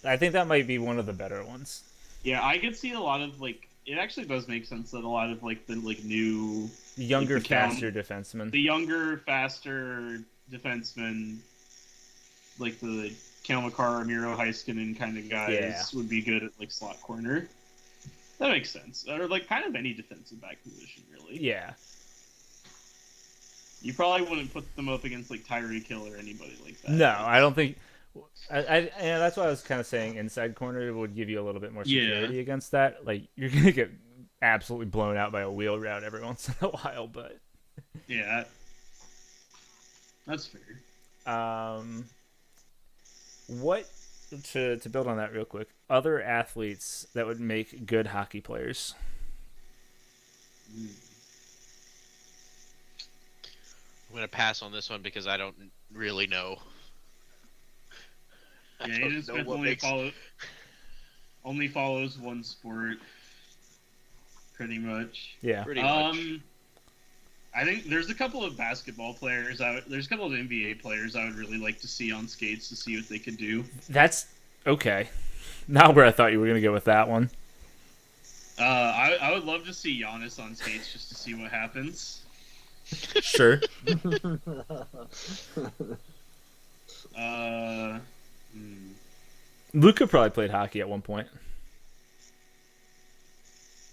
S3: I think that might be one of the better ones.
S2: Yeah, I could see a lot of like. It actually does make sense that a lot of like the like new,
S3: Younger,
S2: like, the count-
S3: faster defenseman.
S2: the younger, faster defensemen, like the Cale McCarr, Miro Heiskanen kind of guys,
S3: Yeah.
S2: would be good at like slot corner. That makes sense. Or like kind of any defensive back position, really.
S3: Yeah.
S2: You probably wouldn't put them up against like Tyreek Hill or anybody like that.
S3: No, I don't think. And that's why I was kind of saying inside corner would give you a little bit more security against that. Like you're gonna get absolutely blown out by a wheel route every once in a while, but
S2: Yeah. That's fair.
S3: what to build on that real quick? Other athletes that would make good hockey players.
S4: I'm going to pass on this one because I don't really know. I
S2: Yeah,
S4: don't
S2: Aiden
S4: know
S2: Smith
S4: what makes-
S2: only follows one sport, pretty much.
S3: Yeah.
S4: Pretty much.
S2: I think there's a couple of basketball players. There's a couple of NBA players I would really like to see on skates to see what they could do.
S3: That's okay. Not where I thought you were gonna go with that one.
S2: I would love to see Giannis on skates just to see what happens.
S3: Sure. Luka probably played hockey at one point.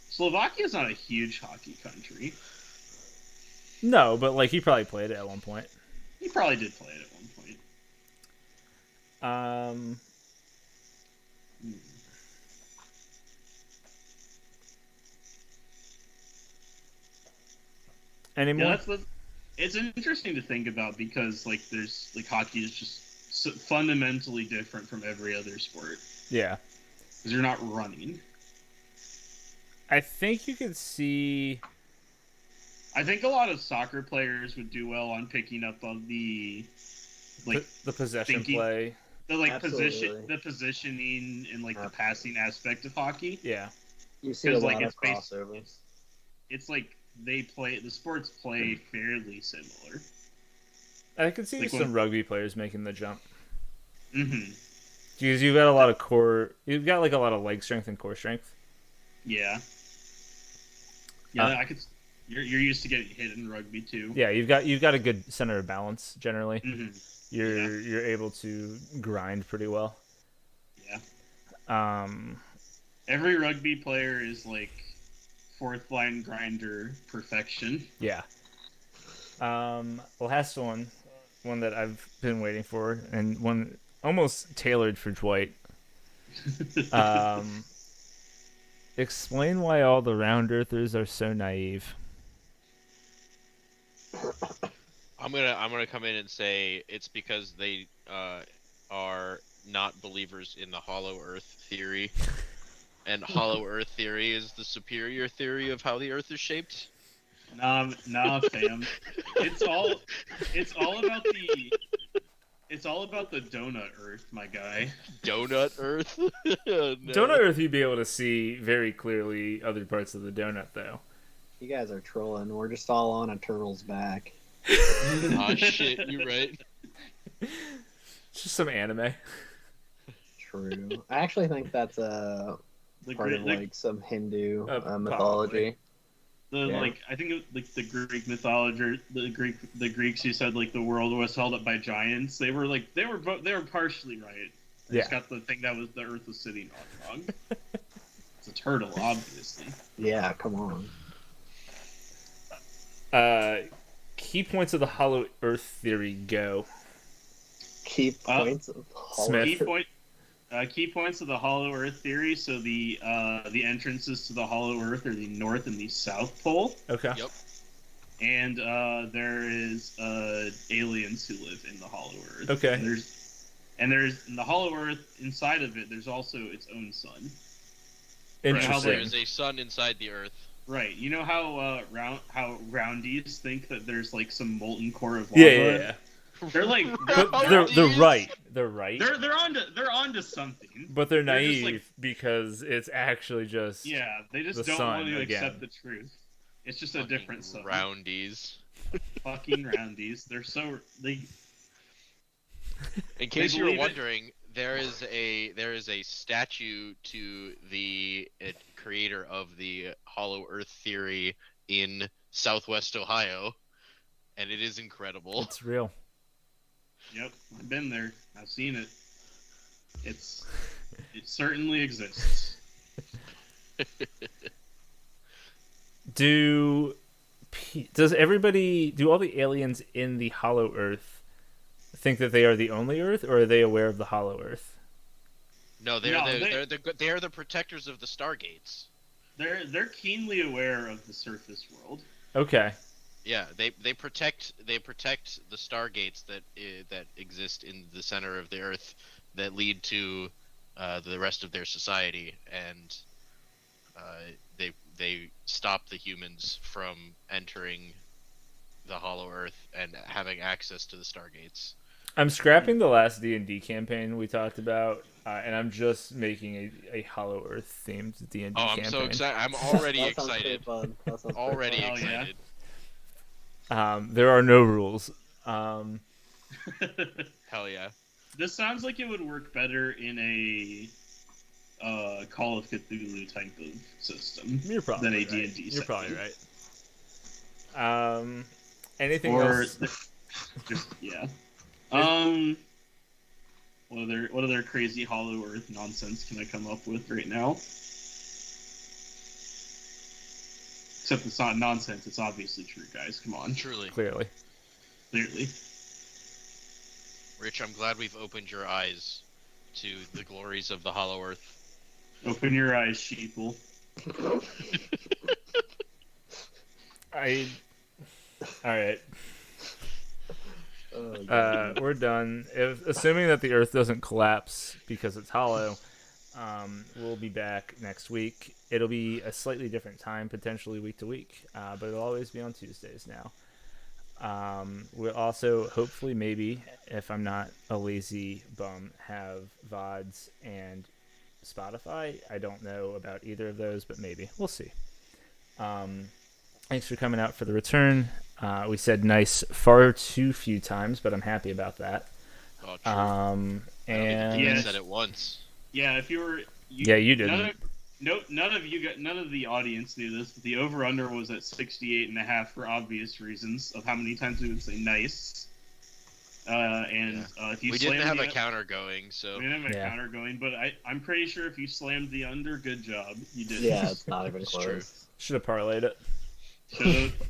S2: Slovakia's not a huge hockey country.
S3: No, but like he probably played it at one point.
S2: He probably did play it at one point.
S3: Any more?
S2: Yeah, it's interesting to think about because like there's like hockey is just fundamentally different from every other sport
S3: Yeah.
S2: because you're not running.
S3: I think you could see.
S2: I think a lot of soccer players would do well on picking up on the like
S3: The possession
S2: thinking-
S3: play.
S2: the like
S1: Absolutely.
S2: positioning and like the passing aspect of hockey.
S3: Yeah.
S1: You see a
S2: 'Cause,
S1: lot
S2: like,
S1: of
S2: it's based-
S1: crossovers.
S2: It's like the sports play fairly similar.
S3: I could see
S2: Like
S3: some
S2: when-
S3: rugby players making the jump.
S2: Mm-hmm.
S3: Because you've got a lot of core. You've got like a lot of leg strength and core strength.
S2: Yeah. Yeah, I could. You're used to getting hit in rugby too.
S3: Yeah, you've got a good center of balance generally.
S2: Mm-hmm.
S3: You're able to grind pretty well.
S2: Yeah. Every rugby player is like fourth line grinder perfection.
S3: Yeah. Last one that I've been waiting for, and one almost tailored for Dwight. Explain why all the round earthers are so naive.
S4: I'm gonna come in and say it's because they are not believers in the hollow earth theory, and hollow earth theory is the superior theory of how the earth is shaped.
S2: Nah, fam. It's all about the donut Earth, my guy.
S4: Donut Earth. No.
S3: Donut Earth, you'd be able to see very clearly other parts of the donut, though.
S1: You guys are trolling. We're just all on a turtle's back.
S4: Oh shit, you're right.
S3: It's just some anime.
S1: True. I actually think that's part of like some Hindu mythology.
S2: I think the Greek mythology, the Greeks who said like the world was held up by giants. They were partially right. They just got the thing that was the Earth was sitting on wrong. It's a turtle, obviously.
S1: Yeah, come on.
S3: Key points of the Hollow Earth theory go.
S1: Key points of Hollow
S2: Key points of the Hollow Earth theory. So the entrances to the Hollow Earth are the North and the South Pole.
S3: Okay.
S4: Yep.
S2: And there is aliens who live in the Hollow Earth.
S3: Okay.
S2: And there's in the Hollow Earth inside of it. There's also its own sun.
S3: Interesting.
S4: There is a sun inside the Earth.
S2: Right. You know how roundies think that there's like some molten core of lava.
S3: Yeah.
S2: They're like
S3: they're right. They're right.
S2: They're onto something.
S3: But they're naive because it's actually just
S2: they just don't want to accept the truth. It's just a different sun.
S4: Roundies.
S2: Fucking roundies. They're so
S4: In case you were wondering, there is a statue to the creator of the Hollow Earth theory in Southwest Ohio, and it is incredible.
S3: It's real.
S2: Yep, I've been there. I've seen it. It certainly exists.
S3: Do all the aliens in the Hollow Earth think that they are the only Earth, or are they aware of the Hollow Earth?
S4: No, they're the protectors of the Stargates.
S2: They're keenly aware of the surface world.
S3: Okay.
S4: Yeah, they protect the Stargates that exist in the center of the Earth that lead to the rest of their society, and they stop the humans from entering the Hollow Earth and having access to the Stargates.
S3: I'm scrapping the last D&D campaign we talked about, and I'm just making a Hollow Earth themed D&D campaign.
S4: I'm so excited! I'm already excited.
S1: Already
S4: excited.
S3: There are no rules.
S4: Hell yeah!
S2: This sounds like it would work better in a Call of Cthulhu type of system than a D&D setting.
S3: You're probably right. Anything else?
S2: What other crazy Hollow Earth nonsense can I come up with right now? Except it's not nonsense. It's obviously true, guys. Come on.
S4: Truly.
S3: Clearly.
S4: Rich, I'm glad we've opened your eyes to the glories of the Hollow Earth.
S2: Open your eyes, sheeple.
S3: Alright. We're done. Assuming that the Earth doesn't collapse because it's hollow, we'll be back next week. It'll be a slightly different time, potentially week to week, but it'll always be on Tuesdays now. We'll also, hopefully, maybe, if I'm not a lazy bum, have VODs and Spotify. I don't know about either of those, but maybe. We'll see. Thanks for coming out for the return. We said nice far too few times, but I'm happy about that.
S4: Oh, true.
S3: And
S4: I said it once.
S2: Yeah, if you were...
S3: you didn't.
S2: None of the audience knew this, but the over-under was at 68.5 for obvious reasons of how many times we would say nice. If you
S4: we didn't have a counter going, so...
S2: We didn't have a counter going, but I'm pretty sure if you slammed the under, good job. You did.
S1: Yeah, it's not even close.
S4: True.
S3: Should have parlayed it.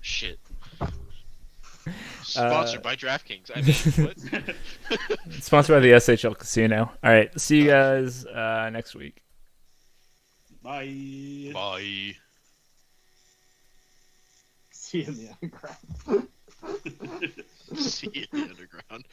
S4: Shit. Sponsored by DraftKings. I mean, what?
S3: Sponsored by the SHL Casino. All right, see you guys next week.
S2: Bye.
S4: Bye.
S1: See you in the underground.
S4: See you in the underground.